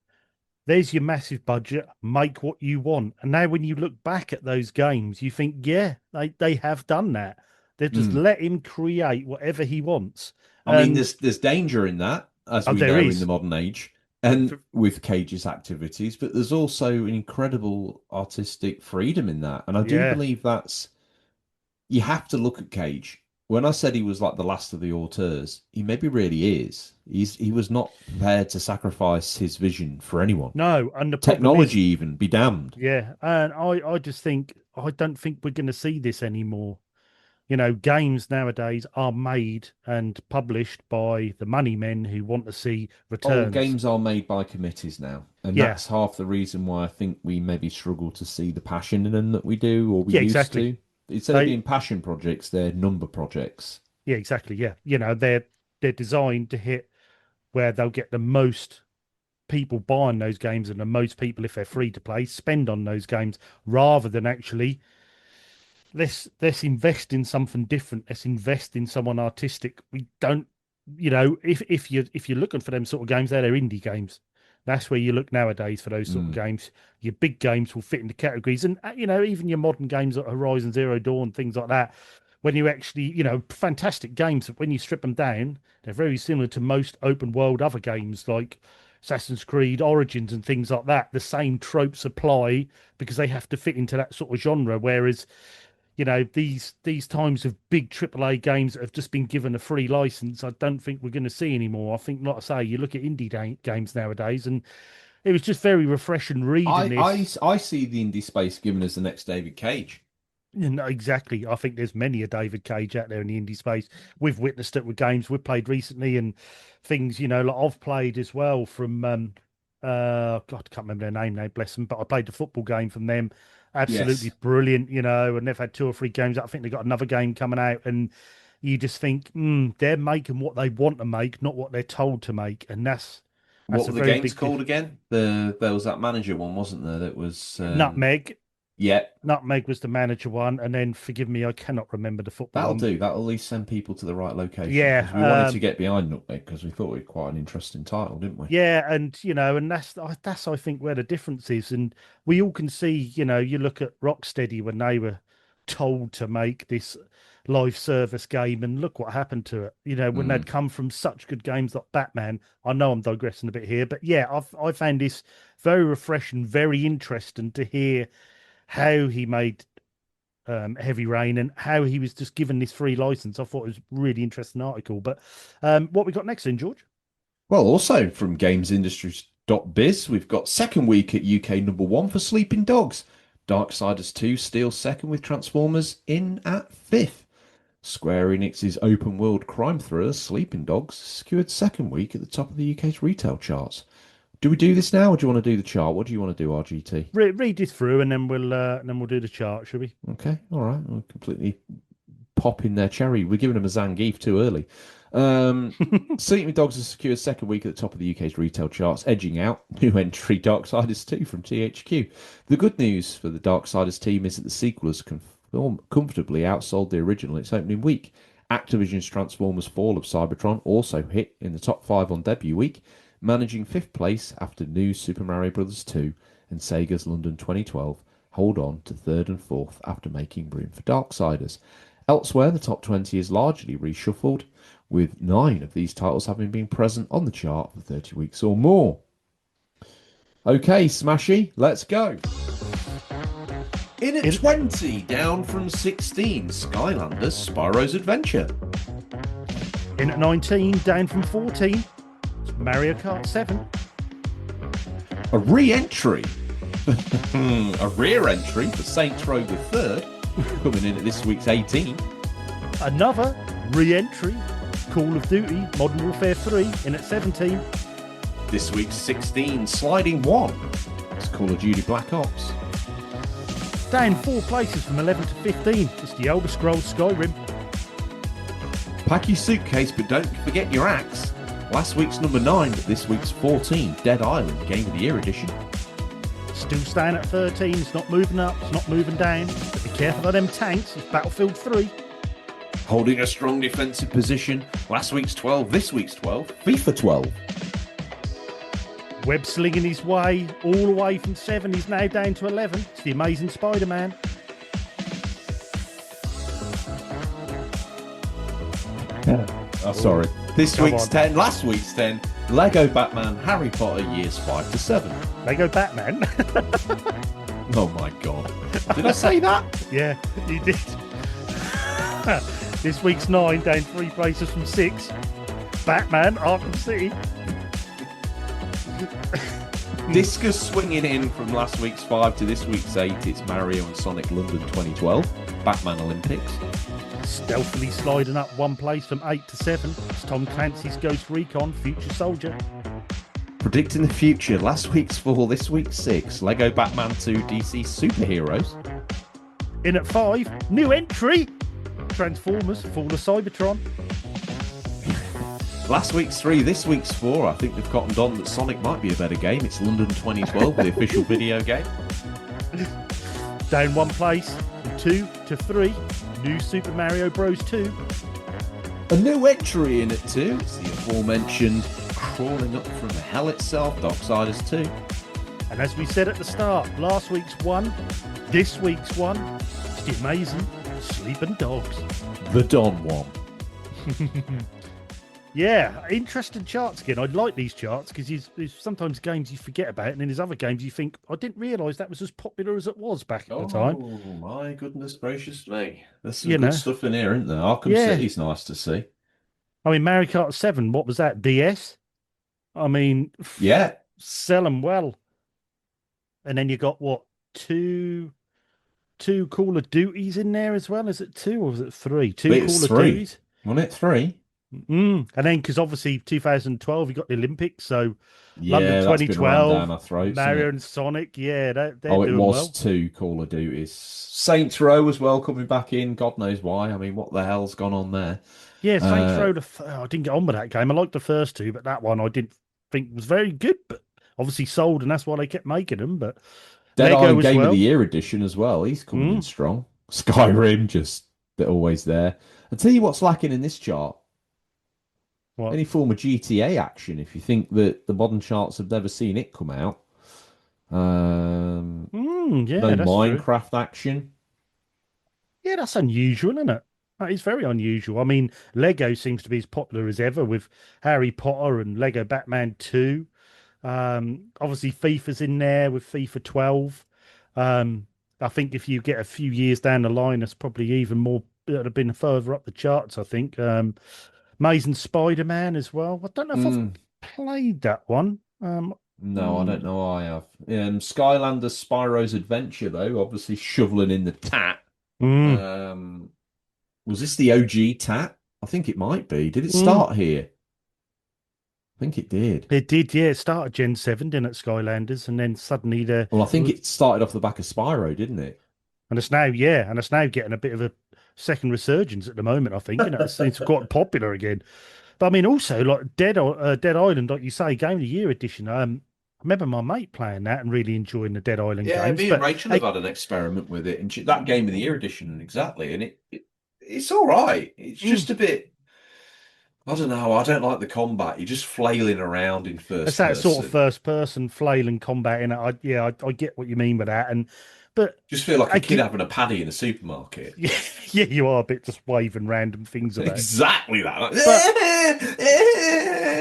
There's your massive budget, make what you want. And now when you look back at those games, you think, yeah, they have done that. They've just Mm. let him create whatever he wants. I mean, And there's danger in that, as oh, we there know in the is. modern age, And and with Cage's activities, but there's also an incredible artistic freedom in that. And I do yeah, believe that's you have to look at Cage. When I said he was like the last of the auteurs, he maybe really is. He was not prepared to sacrifice his vision for anyone. no. And the problem is, Technology even, be damned. yeah. And I just think, I don't think we're going to see this anymore. Games nowadays are made and published by the money men who want to see Oh, returns. games are made by committees now, and Yeah, that's half the reason why I think we maybe struggle to see the passion in them that we do or we yeah, used exactly. to. Instead of They, being passion projects, they're number projects. yeah, exactly. Yeah, they're designed to hit where they'll get the most people buying those games and the most people, if they're free to play, spend on those games rather than actually let's invest in something different. Let's invest in someone artistic. We don't, if you're looking for them sort of games, they're indie games. That's where you look nowadays for those sort of Mm. games. Your big games will fit into categories, and even your modern games like Horizon Zero Dawn, things like that. When you actually, fantastic games, but when you strip them down, they're very similar to most open world other games like Assassin's Creed Origins and things like that. The same tropes apply because they have to fit into that sort of genre. Whereas these times of big AAA games that have just been given a free license, I don't think we're going to see anymore. I think, like I say, you look at games nowadays, and it was just very refreshing reading this. I see the indie space given as the next David Cage. Exactly. I think there's many a David Cage out there in the indie space. We've witnessed it with games we've played recently and things, like I've played as well from God, I can't remember their name now, bless them, but I played the football game from them. Absolutely Yes. brilliant, and they've had two or three games. I think they've got another game coming out, and you just think, they're making what they want to make, not what they're told to make. And that's What a were the very games big called again? There was that manager one, wasn't there? That was nutmeg. yeah, Nutmeg was the manager one, and then forgive me, I cannot remember the football that'll one. do. That'll at least send people to the right location Yeah, because we wanted to get behind Nutmeg because we thought it was quite an interesting title, didn't we? yeah, and and that's I think where the difference is, and we all can see. You look at Rocksteady when they were told to make this live service game, and look what happened to it. When they'd Mm. come from such good games like Batman. I know I'm digressing a bit here, but yeah, I found this very refreshing, very interesting to hear how he made Heavy Rain and how he was just given this free license. I thought it was a really interesting article. But what we got next then, George? Well, also from gamesindustries.biz, we've got second week at UK number one for Sleeping Dogs. Darksiders 2 steals second with Transformers in at fifth. Square Enix's open world crime thriller Sleeping Dogs secured second week at the top of the UK's retail charts. Do we do this now, or do you want to do the chart? What do you want to do, RGT? Read this through, and then we'll do the chart, shall we? Okay, all right. We'll completely pop in their cherry. We're giving them a Zangief too early. Sleeping Dogs has secured second week at the top of the UK's retail charts, edging out new entry Darksiders 2 from THQ. The good news for the Darksiders team is that the sequel has comfortably outsold the original its opening week. Activision's Transformers Fall of Cybertron also hit in the top 5 on debut week, managing 5th place after New Super Mario Bros. 2 and Sega's London 2012 hold on to 3rd and 4th after making room for Darksiders. Elsewhere, the top 20 is largely reshuffled, with 9 of these titles having been present on the chart for 30 weeks or more. Okay, Smashy, let's go. In at 20, down from 16, Skylanders Spyro's Adventure. In at 19, down from 14, it's Mario Kart 7. A re-entry. A rear entry for Saints Row the Third, coming in at this week's 18. Another re-entry, Call of Duty Modern Warfare 3 in at 17. This week's 16, sliding 1. It's Call of Duty Black Ops. Down 4 places from 11 to 15, it's the Elder Scrolls Skyrim. Pack your suitcase, but don't forget your axe. Last week's number 9, but this week's 14, Dead Island Game of the Year edition. Still staying at 13, it's not moving up, it's not moving down. But be careful of them tanks, it's Battlefield 3. Holding a strong defensive position. Last week's 12, this week's 12, FIFA 12. Web slinging his way all the way from 7, he's now down to 11. It's the Amazing Spider-Man. Oh, sorry. This Come week's on. 10, last week's 10, Lego Batman Harry Potter years 5 to 7. Lego Batman. Oh my god. Did I say that? Yeah, you did. This week's 9, down 3 places from 6. Batman Arkham City. Discus swinging in from last week's 5 to this week's 8. It's Mario and Sonic London 2012. Batman Olympics. Stealthily sliding up 1 place from 8 to 7. It's Tom Clancy's Ghost Recon Future Soldier. Predicting the future. Last week's 4, this week's 6. Lego Batman 2 DC Superheroes. In at 5, new entry. Transformers Fall of Cybertron. Last week's 3, this week's 4. I think they've cottoned on that Sonic might be a better game. It's London 2012, the official video game. Down 1 place from 2 to 3. New Super Mario Bros. 2. A new entry in at 2. It's the aforementioned crawling up from the hell itself, Darksiders 2. And as we said at the start, last week's 1, this week's 1, it's the Amazing Sleeping Dogs. The Don one. Yeah, interesting charts again. I like these charts because there's sometimes games you forget about, and then there's other games you think, I didn't realise that was as popular as it was back at the time. Oh, my goodness gracious me. There's some You good know. stuff in here, isn't there? Arkham Yeah. City's nice to see. I mean, Mario Kart 7, what was that? DS? I mean, Yeah. sell them well. And then you got what? Two Call of Duties in there as well. Is it 2 or was it 3? 2 It's Call of 3. Duties. Wasn't it 3? And then because obviously 2012 you got the Olympics, so Yeah, London that's been 2012, rammed down our throats, Mario isn't it? and Sonic, yeah, they're Oh, it doing was well. 2 Call of Duties. Saints Row as well coming back in. God knows why. I mean, what the hell's gone on there? Yeah, Saints Row. I didn't get on with that game. I liked the first 2, but that one I didn't think was very good. But obviously sold, and that's why they kept making them. But Dead Lego Island as Game of well. the Year edition as well. He's coming in strong. Skyrim, just they're always there. I'll tell you what's lacking in this chart. What? Any form of GTA action, if you think that the modern charts have never seen it come out. Yeah, No that's true. Minecraft action. Yeah, that's unusual, isn't it? That is very unusual. I mean, Lego seems to be as popular as ever with Harry Potter and Lego Batman 2. Obviously, FIFA's in there with FIFA 12. I think if you get a few years down the line, it's probably even more. It would have been further up the charts, I think. Amazing Spider-Man as well. I don't know if I've Mm, played that one. no, I don't Mm, know. I have. Skylanders Spyro's Adventure, though, obviously shoveling in the tat. mm, Um, was this the OG tat? I think it might be. Did it mm. start here? I think it did. It did, yeah. It started Gen 7, didn't it, Skylanders, and then suddenly there Well, I it think was, it started off the back of Spyro, didn't it? and it's now, yeah, and it's now getting a bit of a second resurgence at the moment, I think, and it's quite popular again. But I mean, also like Dead Island, like you say, Game of the Year edition. I remember my mate playing that and really enjoying the Dead Island Yeah, games. me and But Rachel have had an experiment with it, and that Game of the Year edition exactly, and it's all right. It's mm, just a bit. I don't know. I don't like the combat. You're just flailing around in it's first that sort of person. first person flail and combat in it. I get what you mean by that. And but Just feel like a I kid get, having a paddy in a supermarket. yeah, yeah, you are a bit just waving random things about. Exactly that. But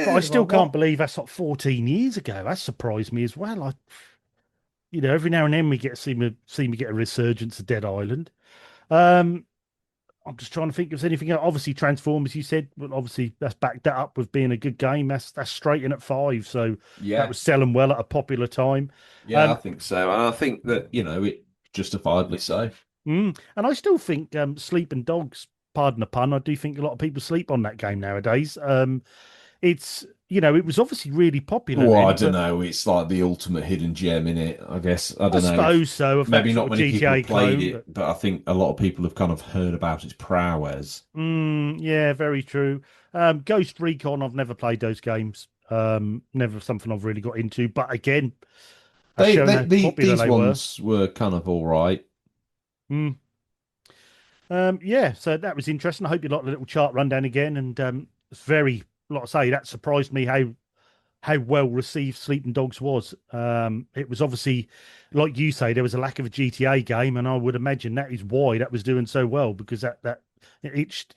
but I still Like, can't what? believe that's like 14 years ago. That surprised me as well. Every now and then we get see me get a resurgence of Dead Island. Um, I'm just trying to think if there's anything else. Obviously, Transformers, you said, but obviously that's backed that up with being a good game. That's straight in at 5, so that Yeah, was selling well at a popular time. yeah, I Um, think so. And I think that, it justifiably so. and I still think Sleeping Dogs, pardon the pun, I do think a lot of people sleep on that game nowadays. It's it was obviously really popular Well, I then, don't but know. It's like the ultimate hidden gem in it, I guess. I I don't know if suppose so of that maybe sort not of many people GTA have played clone, but. it, but I think a lot of people have kind of heard about its prowess. Yeah, very true. Ghost Recon, I've never played those games. Never something I've really got into. But again, that's shown how popular These they were. ones were kind of all right. Mm. Yeah, so that was interesting. I hope you like the little chart rundown again. And it's very, like I say, that surprised me how well received Sleeping Dogs was. It was obviously, like you say, there was a lack of a GTA game, and I would imagine that is why that was doing so well because that it itched,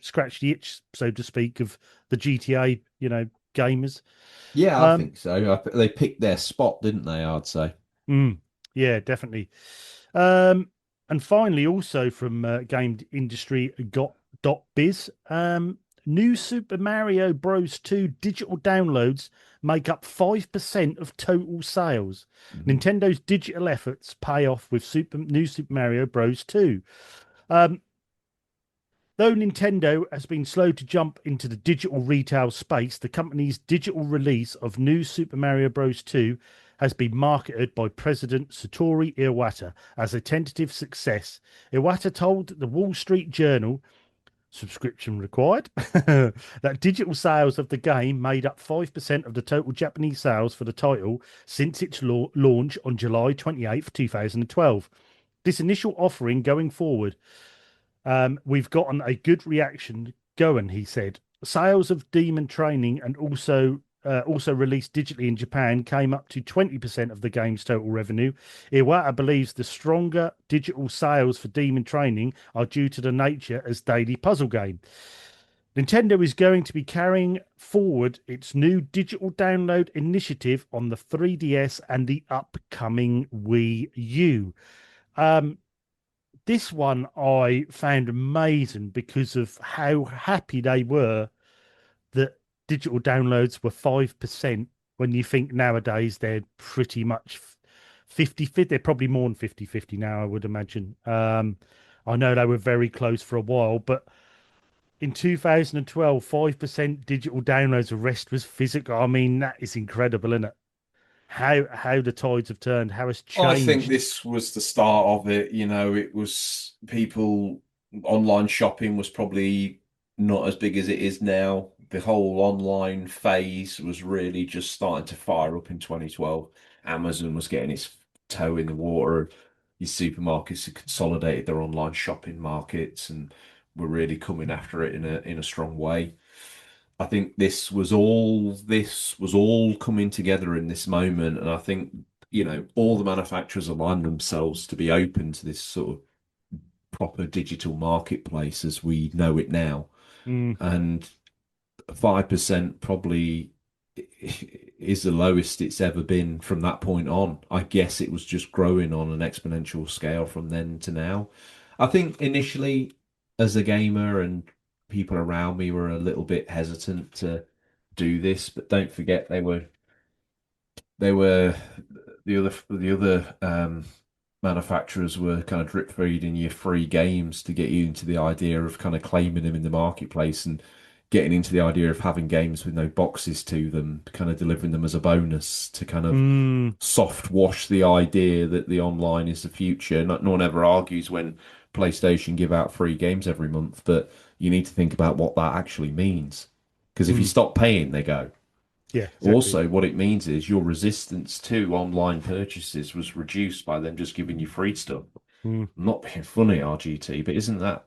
scratched the itch, so to speak, of the GTA, gamers. Yeah, I Um, think so. They picked their spot, didn't they? I'd say. mm, yeah, definitely. Um, and finally, also from game industry, got .biz. New Super Mario Bros. 2 digital downloads make up 5% of total sales. Mhm. Nintendo's digital efforts pay off with New Super Mario Bros. 2. Um, Though Nintendo has been slow to jump into the digital retail space, the company's digital release of New Super Mario Bros. 2 has been marketed by President Satoru Iwata as a tentative success. Iwata told the Wall Street Journal, subscription required, that digital sales of the game made up 5% of the total Japanese sales for the title since its launch on July 28th, 2012. This initial offering going forward, we've gotten a good reaction going, he said. Sales of Demon Training and also released digitally in Japan came up to 20% of the game's total revenue. Iwata believes the stronger digital sales for Demon Training are due to the nature as daily puzzle game. Nintendo is going to be carrying forward its new digital download initiative on the 3DS and the upcoming Wii U. Um, this one I found amazing because of how happy they were that digital downloads were 5% when you think nowadays they're pretty much 50-50. They're probably more than 50-50 now, I would imagine. I know they were very close for a while, but in 2012, 5% digital downloads, the rest was physical. I mean, that is incredible, isn't it? How the tides have turned, how it's I think changed. this was the start of it. It was people, online shopping was probably not as big as it is now. The whole online phase was really just starting to fire up in 2012. Amazon was getting its toe in the water. Your supermarkets had consolidated their online shopping markets and were really coming after it in a strong way. I think this was all coming together in this moment, and I think all the manufacturers aligned themselves to be open to this sort of proper digital marketplace as we know it now. Mm, And 5% probably is the lowest it's ever been from that point on. I guess it was just growing on an exponential scale from then to now. I think initially, as a gamer and people around me were a little bit hesitant to do this, but don't forget they were the other manufacturers were kind of drip feeding you free games to get you into the idea of kind of claiming them in the marketplace and getting into the idea of having games with no boxes to them, kind of delivering them as a bonus to kind of Mm, soft wash the idea that the online is the future. No one ever argues when PlayStation give out free games every month, but you need to think about what that actually means. Because if you mm, stop paying, they go. yeah, exactly. Also, what it means is your resistance to online purchases was reduced by them just giving you free stuff. Mm, I'm not being funny, RGT, but isn't that,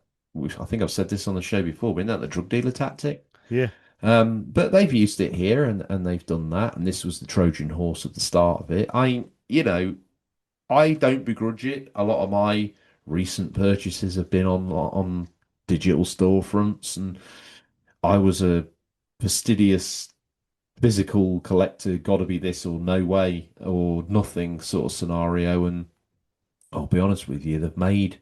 I think I've said this on the show before, but isn't that the drug dealer tactic? yeah. But they've used it here and they've done that, and this was the Trojan horse at the start of it. I don't begrudge it. A lot of my recent purchases have been on digital storefronts, and I was a fastidious physical collector, gotta be this or no way or nothing sort of scenario. And I'll be honest with you, they've made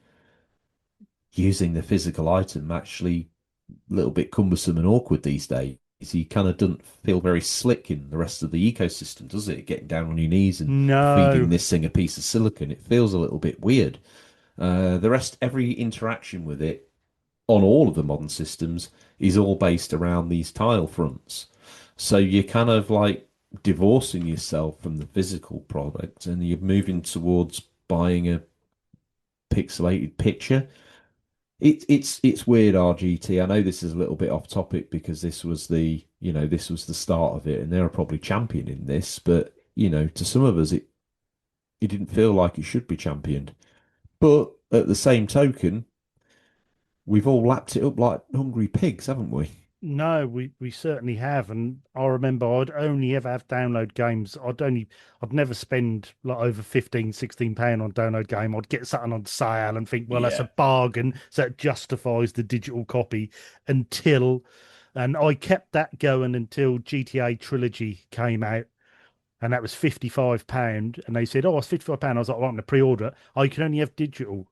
using the physical item actually a little bit cumbersome and awkward these days. He kind of doesn't feel very slick in the rest of the ecosystem, does it? Getting down on your knees and feeding No. this thing a piece of silicon, it feels a little bit weird. The rest, every interaction with it on all of the modern systems is all based around these tile fronts. So you're kind of like divorcing yourself from the physical product and you're moving towards buying a pixelated picture. It's weird, RGT. I know this is a little bit off topic because this was the start of it, and they're probably championing this, but to some of us it didn't feel like it should be championed. But at the same token, we've all lapped it up like hungry pigs, haven't we? No, we certainly have, and I remember I'd only ever have download games. I'd never spend like over 15, 16 pound on download game. I'd get something on sale and think, well, that's a Yeah. bargain, so it justifies the digital copy until, and I kept that going until GTA Trilogy came out, and that was £55. And they said, oh, it's £55. I was like, well, I'm going to pre-order it. Oh, you can only have digital.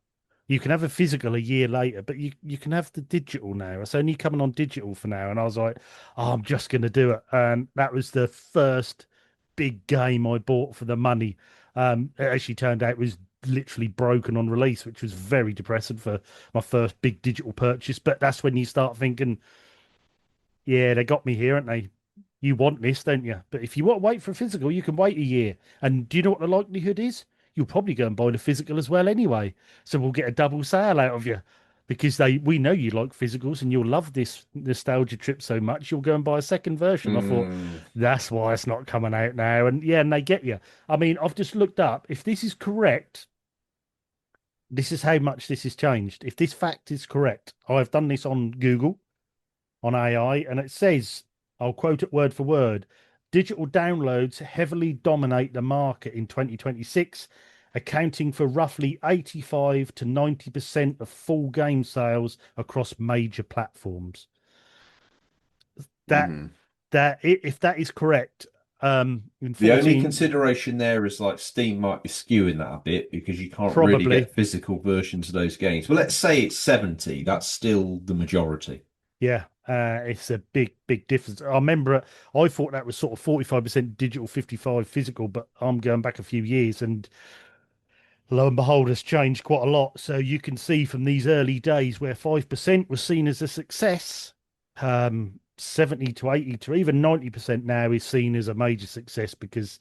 You can have a physical a year later, but you can have the digital now. It's only coming on digital for now. And I was like, oh, I'm just going to do it. And that was the first big game I bought for the money. It actually turned out it was literally broken on release, which was very depressing for my first big digital purchase. But that's when you start thinking, yeah, they got me here, aren't they? You want this, don't you? But if you want to wait for a physical, you can wait a year. And do you know what the likelihood is? You'll probably go and buy the physical as well anyway. So we'll get a double sale out of you because we know you like physicals and you'll love this nostalgia trip so much. You'll go and buy a second version. I thought Mm. that's why it's not coming out now. And yeah, and they get you. I mean, I've just looked up. If this is correct, this is how much this has changed. If this fact is correct, I've done this on Google on AI, and it says, I'll quote it word for word: digital downloads heavily dominate the market in 2026, accounting for roughly 85 to 90% of full game sales across major platforms. That Mm. if that is correct, in The only 14, consideration there is like Steam might be skewing that a bit because you can't really probably, get physical versions of those games. But let's say it's 70, that's still the majority. yeah. It's a big difference. I remember I thought that was sort of 45% digital, 55 physical, but I'm going back a few years, and lo and behold, has changed quite a lot. So you can see from these early days where 5% was seen as a success, 70 to 80 to even 90% now is seen as a major success because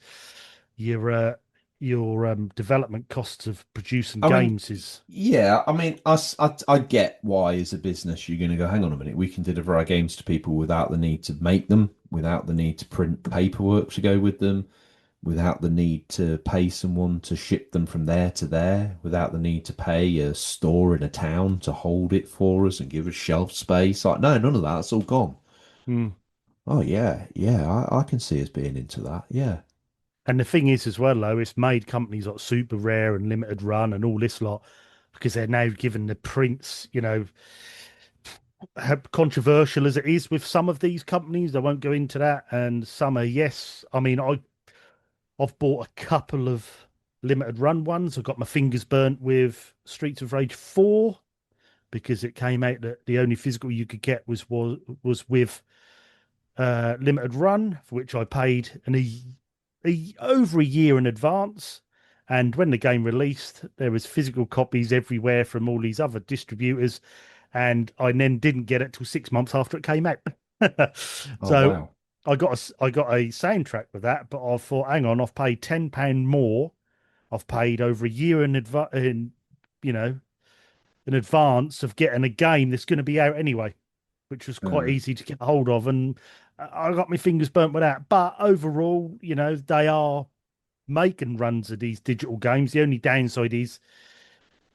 your development costs of producing I mean, games is yeah, I mean, I get why, as a business, you're going to go, hang on a minute, we can deliver our games to people without the need to make them, without the need to print paperwork to go with them, without the need to pay someone to ship them from there to there, without the need to pay a store in a town to hold it for us and give us shelf space. Like, no, none of that. It's all gone. hmm. Oh, yeah, yeah, I can see us being into that. Yeah. And the thing is as well, though, it's made companies like Super Rare and Limited Run and all this lot because they're now given the prints, controversial as it is with some of these companies, I won't go into that. And some are yes. I mean, I've bought a couple of limited run ones. I got my fingers burnt with Streets of Rage 4 because it came out that the only physical you could get was with limited run, for which I paid over a year in advance. And when the game released, there was physical copies everywhere from all these other distributors, and I then didn't get it till 6 months after it came out. Oh So wow. I got a soundtrack with that, but I thought, hang on, I've paid £10 more. I've paid over a year you know, in advance of getting a game that's going to be out anyway, which was quite Mm. easy to get hold of, and I got my fingers burnt with that. But overall, they are making runs of these digital games. The only downside is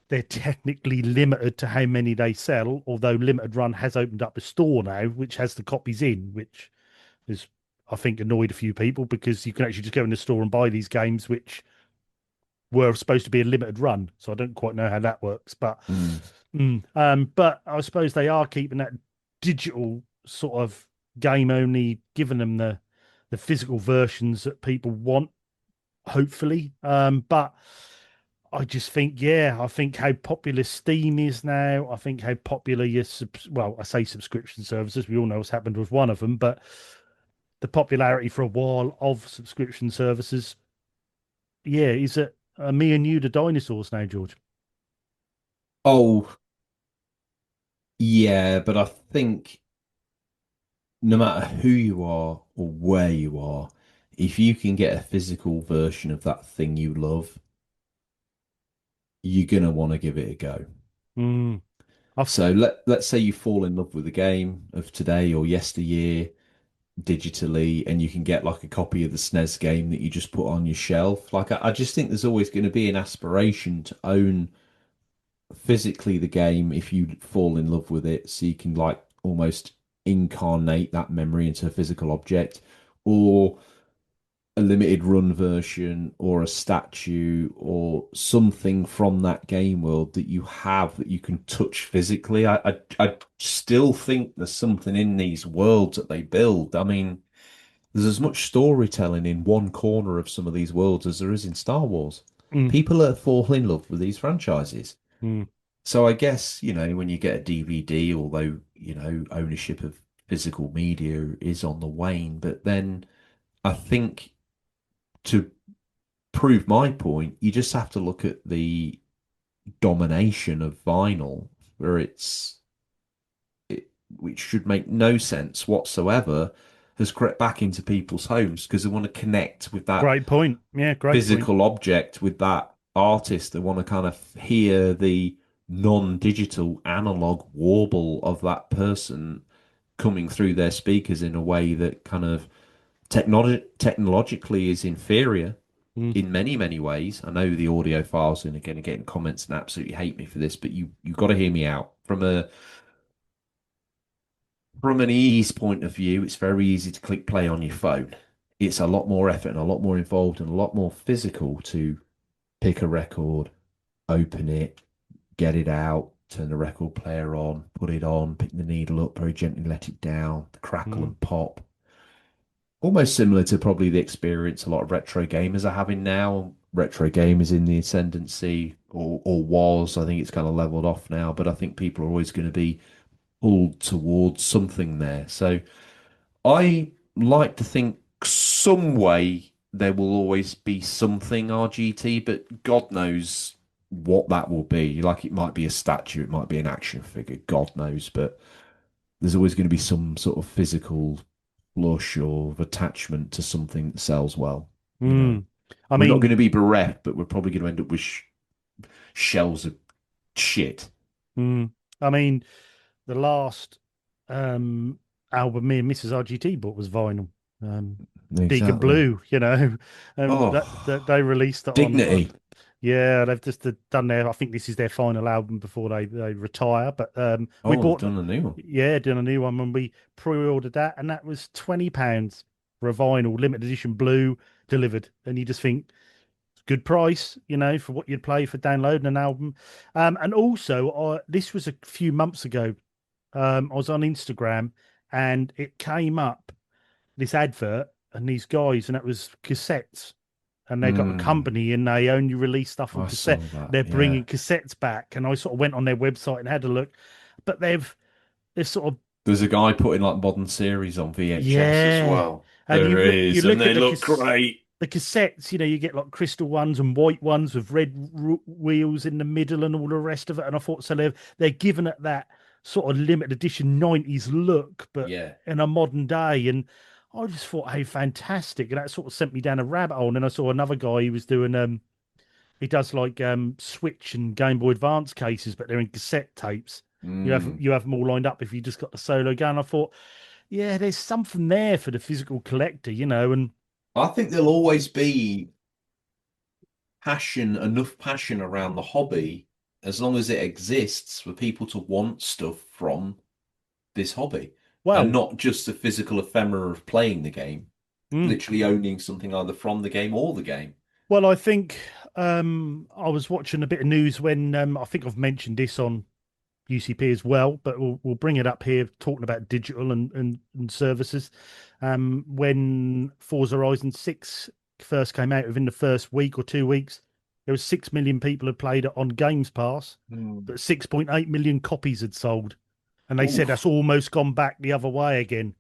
they're technically limited to how many they sell, although Limited Run has opened up a store now, which has the copies in, which is, I think, annoyed a few people because you can actually just go in the store and buy these games, which were supposed to be a limited run. So I don't quite know how that works, but Mm. but I suppose they are keeping that digital sort of game only, giving them the physical versions that people want, hopefully. But I just think, yeah, I think how popular Steam is now. I think how popular well, I say subscription services. We all know what's happened with one of them, but the popularity for a while of subscription services, yeah, is it me and you, the dinosaurs now, George? Oh yeah, but I think no matter who you are or where you are, if you can get a physical version of that thing you love, you're gonna want to give it a go. Mm. I've, So let's say you fall in love with the game of today or yesteryear digitally, and you can get like a copy of the SNES game that you just put on your shelf. Like I just think there's always going to be an aspiration to own physically the game if you fall in love with it, so you can like almost incarnate that memory into a physical object, or a limited run version or a statue or something from that game world that you have that you can touch physically. I still think there's something in these worlds that they build. I mean, there's as much storytelling in one corner of some of these worlds as there is in Star Wars. mm, People are fall in love with these franchises. mm, So I guess, when you get a DVD, although, ownership of physical media is on the wane, but then I think to prove my point, you just have to look at the domination of vinyl, where which should make no sense whatsoever, has crept back into people's homes because they want to connect with that great point. Yeah, great point. physical object, with that artist. They want to kind of hear the non-digital analog warble of that person coming through their speakers in a way that kind of technologically is inferior Mm, in many, many ways. I know the audiophiles are going to get in comments and absolutely hate me for this, but you've got to hear me out. From an ease point of view, it's very easy to click play on your phone. It's a lot more effort and a lot more involved and a lot more physical to pick a record, open it, get it out, turn the record player on, put it on, pick the needle up, very gently let it down, the crackle mm, and pop. Almost similar to probably the experience a lot of retro gamers are having now. Retro gamers in the ascendancy, or was. I think it's kind of leveled off now, but I think people are always going to be pulled towards something there. So I like to think some way there will always be something RGT, but God knows what that will be. Like it might be a statue, it might be an action figure, God knows, but there's always going to be some sort of physical blush or attachment to something that sells well. You know, mm. I we're not mean, going to be bereft, but we're probably going to end up with shells of shit. mm, I mean, the last um album me and Mrs. RGT bought was vinyl. Um, Deacon Exactly. Blue, that Oh, they released it on. dignity. Yeah, they've just done their. I think this is their final album before they retire. But we Oh, they've bought, done a new one. yeah, doing a new one when we pre-ordered that, and that was £20 for a vinyl limited edition blue delivered. And you just think good price, for what you'd play for downloading an album. And also, this was a few months ago. I was on Instagram and it came up this advert and these guys, and it was cassettes. And they got a Mm, company and they only release stuff on I cassette. saw that. They're Yeah. bringing cassettes back, and I sort of went on their website and had a look, but they're sort of There's a guy putting like modern series on VHS as yeah. well. And There you is, and look at they look great. the cassettes, you get like crystal ones and white ones with red wheels in the middle and all the rest of it. And I thought, so they're giving it that sort of limited edition 90s look, but Yeah. in a modern day. And I just thought, hey, fantastic. And that sort of sent me down a rabbit hole. And then I saw another guy, he was doing he does like Switch and Game Boy Advance cases, but they're in cassette tapes. Mm. You have them all lined up if you just got the solo gun. I thought, yeah, there's something there for the physical collector, and I think there'll always be enough passion around the hobby, as long as it exists for people to want stuff from this hobby, and well, not just the physical ephemera of playing the game, mm, literally owning something either from the game or the game. well, I think I was watching a bit of news when I think I've mentioned this on UCP as well, but we'll bring it up here talking about digital and services. When Forza Horizon 6 first came out, within the first week or 2 weeks, there was 6 million people had played it on Games Pass, Mm. but 6.8 million copies had sold. And they said that's Oof. almost gone back the other way again.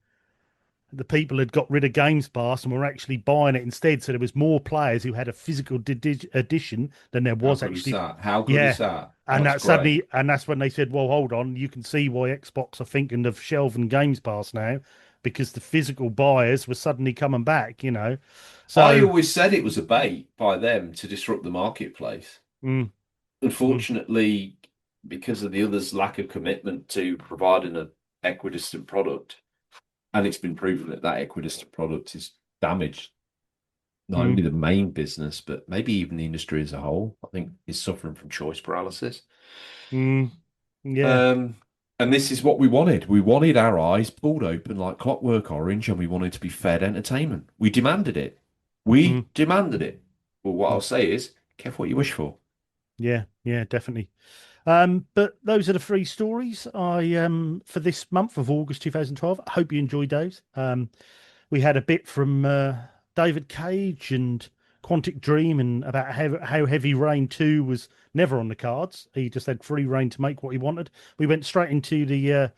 The people had got rid of Games Pass and were actually buying it instead. So there was more players who had a physical edition than there How was good is actually. that? How good is Yeah, that? and That's that great. suddenly, and that's when they said, "Well, hold on, you can see why Xbox are thinking of shelving Games Pass now, because the physical buyers were suddenly coming back." I So, always said it was a bait by them to disrupt the marketplace. mm, mm, Unfortunately, because of the others' lack of commitment to providing an equidistant product, and it's been proven that that equidistant product is damaged, not mm, only the main business, but maybe even the industry as a whole, I think is suffering from choice paralysis. mm, yeah, Um, and this is what we wanted. We wanted our eyes pulled open like Clockwork Orange, and we wanted to be fed entertainment. We demanded it. mm, We demanded it. Well, what I'll mm, say is, careful what you wish for. yeah, yeah, definitely. But those are the three stories I for this month of August 2012. I hope you enjoyed those. We had a bit from David Cage and Quantic Dream, and about how Heavy Rain 2 was never on the cards. He just had free reign to make what he wanted. We went straight into the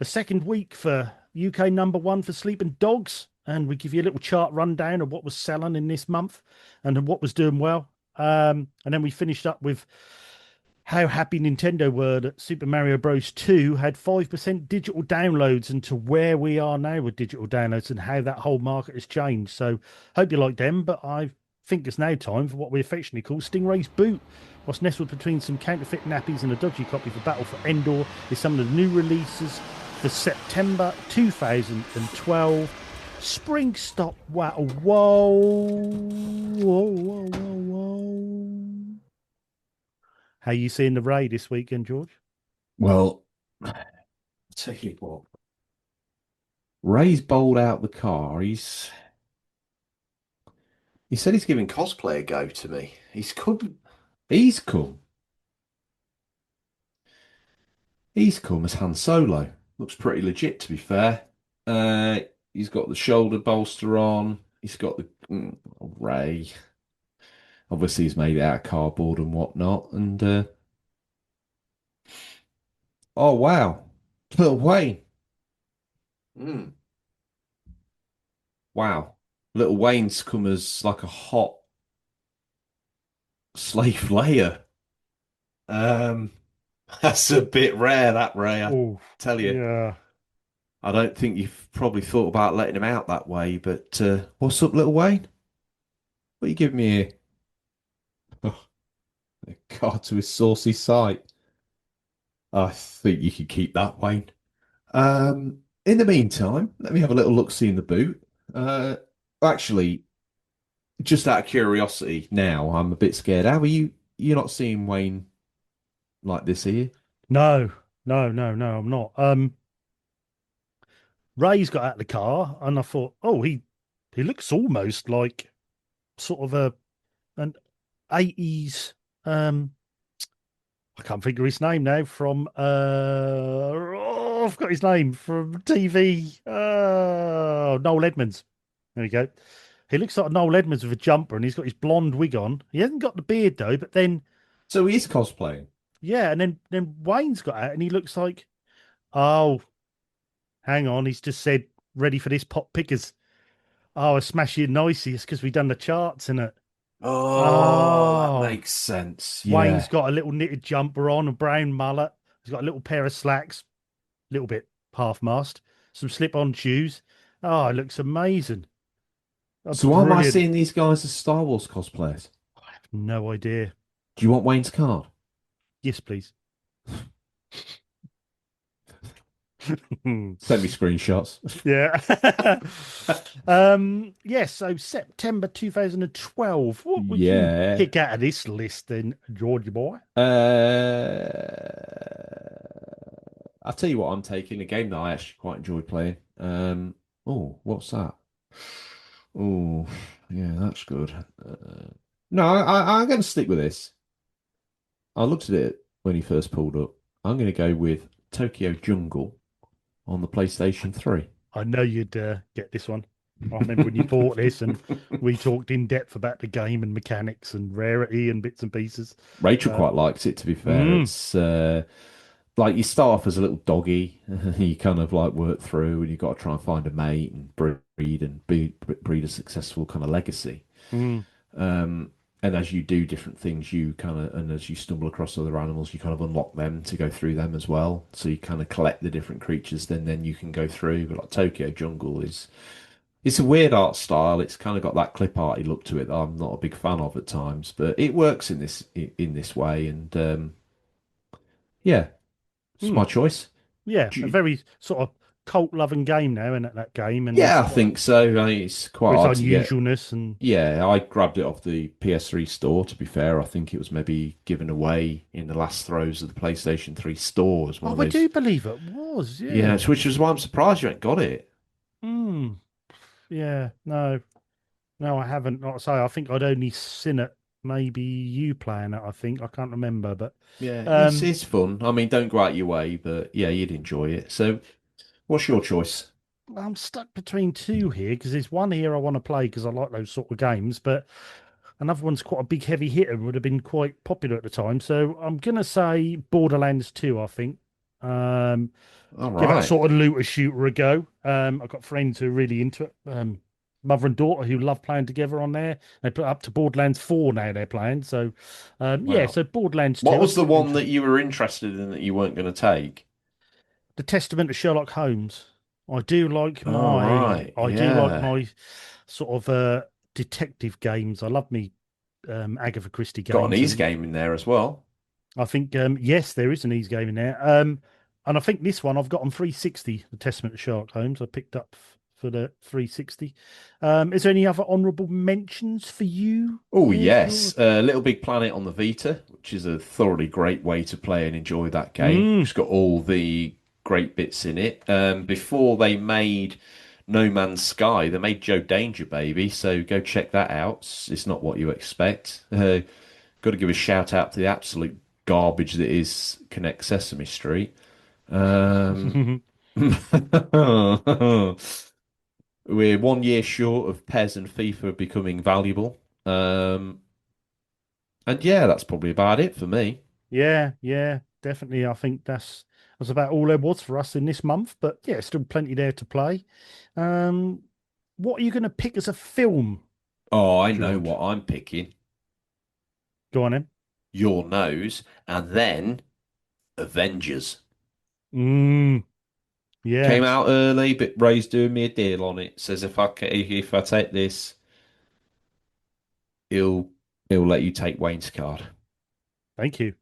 second week for UK #1 for Sleeping Dogs, and we give you a little chart rundown of what was selling in this month and what was doing well. And then we finished up with how happy Nintendo were that Super Mario Bros. 2 had 5% digital downloads, and to where we are now with digital downloads and how that whole market has changed. So, hope you like them, but I think it's now time for what we affectionately call Stingray's Boot. What's nestled between some counterfeit nappies and a dodgy copy for Battle for Endor is some of the new releases for September 2012. Spring Stop. Wow. Whoa. Whoa, whoa, whoa, whoa. How you seeing the Ray this weekend, George? Well, I'll tell you what, Ray's bowled out the car. He said he's giving cosplay a go to me. He's come. He's come. He's come as Han Solo. Looks pretty legit, to be fair. Uh, he's got the shoulder bolster on. He's got the Ray. Obviously, he's made it out of cardboard and whatnot. And oh wow, Little Wayne. Mm, wow, Little Wayne's come as like a hot slave Leia. Um, that's a bit rare, that Ray. I Oh, tell you. yeah. I don't think you've probably thought about letting him out that way. But what's up, Little Wayne? What are you giving me here? Oh, God, to his saucy sight. I think you can keep that, Wayne. In the meantime, let me have a little look-see in the boot. Uh, actually, just out of curiosity, now I'm a bit scared. How are you? You're not seeing Wayne like this here? No, no, no, no, I'm not. Ray's got out of the car, and I thought, oh, he looks almost like sort of an 80s. I can't figure his name now. From Oh, I've got his name from TV. Noel Edmonds. There we go. He looks like Noel Edmonds with a jumper, and he's got his blonde wig on. He hasn't got the beard though. But then, So he is cosplaying. yeah, and then Wayne's got out, and he looks like, oh, hang on, he's just said ready for this pop pickers. Oh, I smash you nicey. It's because we done the charts in it. Oh, that Oh, makes sense. Wayne's Yeah. got a little knitted jumper on, a brown mullet. He's got a little pair of slacks, little bit half mast, some slip-on shoes. Oh, it looks amazing. So why am I Brilliant. seeing these guys as Star Wars cosplayers? I have no idea. Do you want Wayne's card? Yes, please. Send me screenshots. Yeah. Yeah, so September 2012. What would you Yeah. pick out of this list then, Georgie boy? I'll tell you what I'm taking, a game that I actually quite enjoy playing. Oh, what's that? Oh, yeah, that's good. No, I'm going to stick with this. I looked at it when he first pulled up. I'm going to go with Tokyo Jungle on the PlayStation 3. I know you'd get this one. I remember when you bought this and we talked in depth about the game and mechanics and rarity and bits and pieces. Rachel quite likes it, to be fair. It's like you start off as a little doggy, you kind of like work through, and you've got to try and find a mate and breed a successful kind of legacy. Mm. And as you do different things, and as you stumble across other animals, you kind of unlock them to go through them as well. So you kind of collect the different creatures, then you can go through. But like Tokyo Jungle it's a weird art style. It's kind of got that clip arty look to it that I'm not a big fan of at times, but it works in this way. And yeah, it's my Mm. choice. Yeah, Do a you- very sort of cult-loving game now, isn't it, that game? And Yeah, it's I got think so. I mean, it's quite its hard to get. unusualness and Yeah, I grabbed it off the PS3 store, to be fair. I think it was maybe given away in the last throes of the PlayStation 3 store as one oh, of I those. do believe it was, Yeah, yeah. which is why I'm surprised you ain't got it. Mm. Yeah, no, I haven't. Like I say, I think I'd only seen it. Maybe you playing it. I think I can't remember, but Yeah, it's um, it's fun. I mean, don't go out your way, but yeah, you'd enjoy it. So, what's your choice? I'm stuck between two here because there's one here I want to play because I like those sort of games, but another one's quite a big heavy hitter and would have been quite popular at the time. So I'm gonna say Borderlands 2, I think. Um, All Give that right. sort of looter shooter a go. I've got friends who are really into it. Mother and daughter who love playing together on there. They put up to Borderlands 4 now they're playing. So yeah, Wow. so Borderlands What 2, I was think the it'd be one that interesting. you were interested in that you weren't going to take? The Testament of Sherlock Holmes. I do like Oh, my right. I do like Yeah. my sort of detective games. I love me Agatha Christie Got an games, ease and game in there as well. I think yes, there is an easy game in there. And I think this one I've got on 360, the Testament of Sherlock Holmes. I picked up for the 360. Is there any other honourable mentions for you Oh, there, yes. George? Little Big Planet on the Vita, which is a thoroughly great way to play and enjoy that game. Mm. It's got all the great bits in it. Before they made No Man's Sky, they made Joe Danger Baby, so go check that out. It's not what you expect. Got to give a shout out to the absolute garbage that is Connect Sesame Street. Um, we're 1 year short of PES and FIFA becoming valuable. And yeah, that's probably about it for me. Yeah, yeah, definitely. I think that's about all there was for us in this month. But yeah, still plenty there to play. Um, what are you going to pick as a film, Oh, I know George? what I'm picking. Go on then. Your Nose, and then Avengers. Mm, Came yes, out early, but Ray's doing me a deal on it. Says if I take this, he'll he'll let you take Wayne's card. thank you.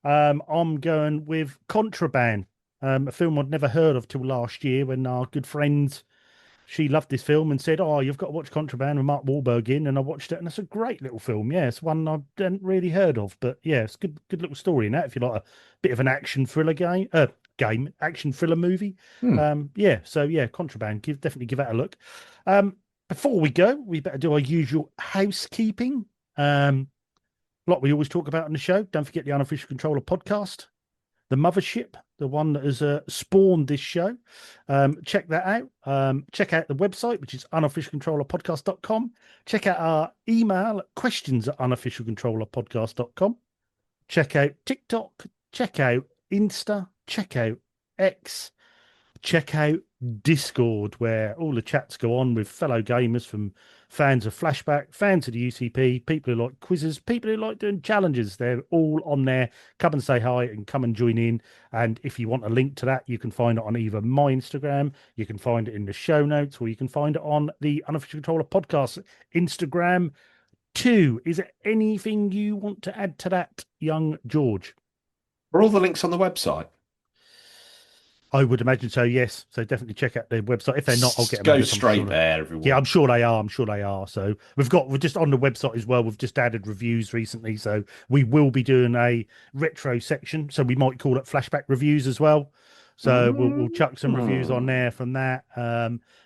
I'm going with Contraband, a film I'd never heard of till last year when our good friend she loved this film and said, "Oh, you've got to watch Contraband with Mark Wahlberg in." And I watched it, and it's a great little film. Yeah, it's one I hadn't really heard of, but yeah, it's good little story in that. If you like a bit of an action thriller action thriller movie, Hmm. yeah. So yeah, Contraband, definitely give that a look. Um, Before we go, we better do our usual housekeeping. Like we always talk about on the show, don't forget the Unofficial Controller podcast. the mothership, the one that has spawned this show. Check that out. Check out the website, which is unofficialcontrollerpodcast.com. Check out our email at questions@unofficialcontrollerpodcast.com. Check out TikTok. Check out Insta. Check out X. Check out Discord, where all the chats go on with fellow gamers, from fans of Flashback, fans of the UCP, people who like quizzes, people who like doing challenges. They're all on there. Come and say hi and come and join in. And if you want a link to that, you can find it on either my Instagram, you can find it in the show notes, or you can find it on the Unofficial Controller Podcast Instagram too. Is there anything you want to add to that, young George? Are all the links on the website? I would imagine so, yes. So definitely check out the website. If they're not, I'll get them. Go added, straight there, everyone. Yeah, I'm sure they are. I'm sure they are. So we're just on the website as well. We've just added reviews recently. So we will be doing a retro section. So we might call it flashback reviews as well. So we'll chuck some reviews on there from that.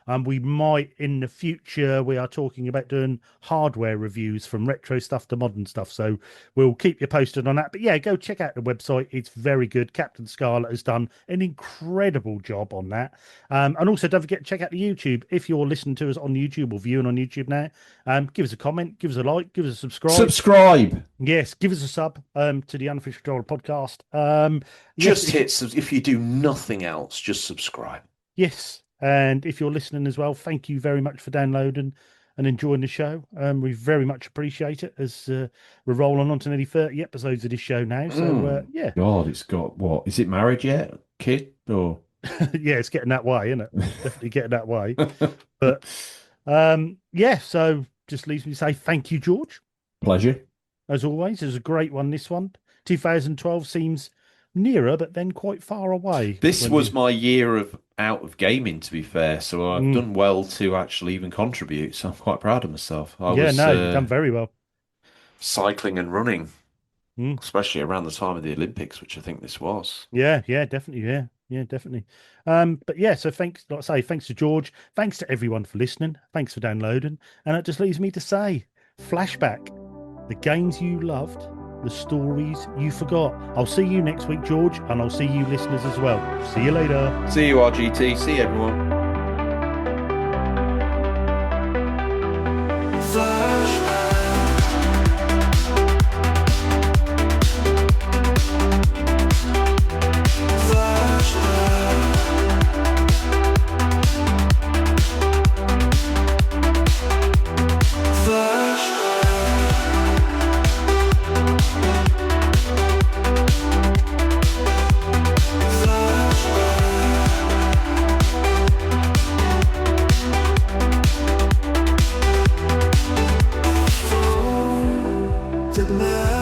And we might, in the future, we are talking about doing hardware reviews, from retro stuff to modern stuff. So we'll keep you posted on that. But yeah, go check out the website. It's very good. Captain Scarlet has done an incredible job on that. And also, don't forget to check out the YouTube. If you're listening to us on YouTube or viewing on YouTube now, give us a comment, give us a like, give us a subscribe. Subscribe. Yes, give us a sub to the Unofficial Controller Podcast. Just if you do nothing else, just subscribe. Yes, and if you're listening as well, thank you very much for downloading and enjoying the show. We very much appreciate it, as we're rolling on to nearly 30 episodes of this show now. So yeah. God, it's got what? Is it married yet? Kid or? Yeah, it's getting that way, isn't it? Definitely getting that way. But yeah, so just leaves me to say thank you, George. Pleasure. As always, it was a great one, this one. 2012 seems nearer, but then quite far away. This was my year out of gaming, to be fair, so I've done well to actually even contribute, so I'm quite proud of myself. You've done very well. Cycling and running, especially around the time of the Olympics, which I think this was. Yeah, definitely, yeah, definitely. But yeah, so thanks, like I say, thanks to George, thanks to everyone for listening, thanks for downloading, and it just leaves me to say, Flashback, the games you loved, the stories you forgot. I'll see you next week, George, and I'll see you listeners as well. See you later. See you, RGT. See you, everyone. Took me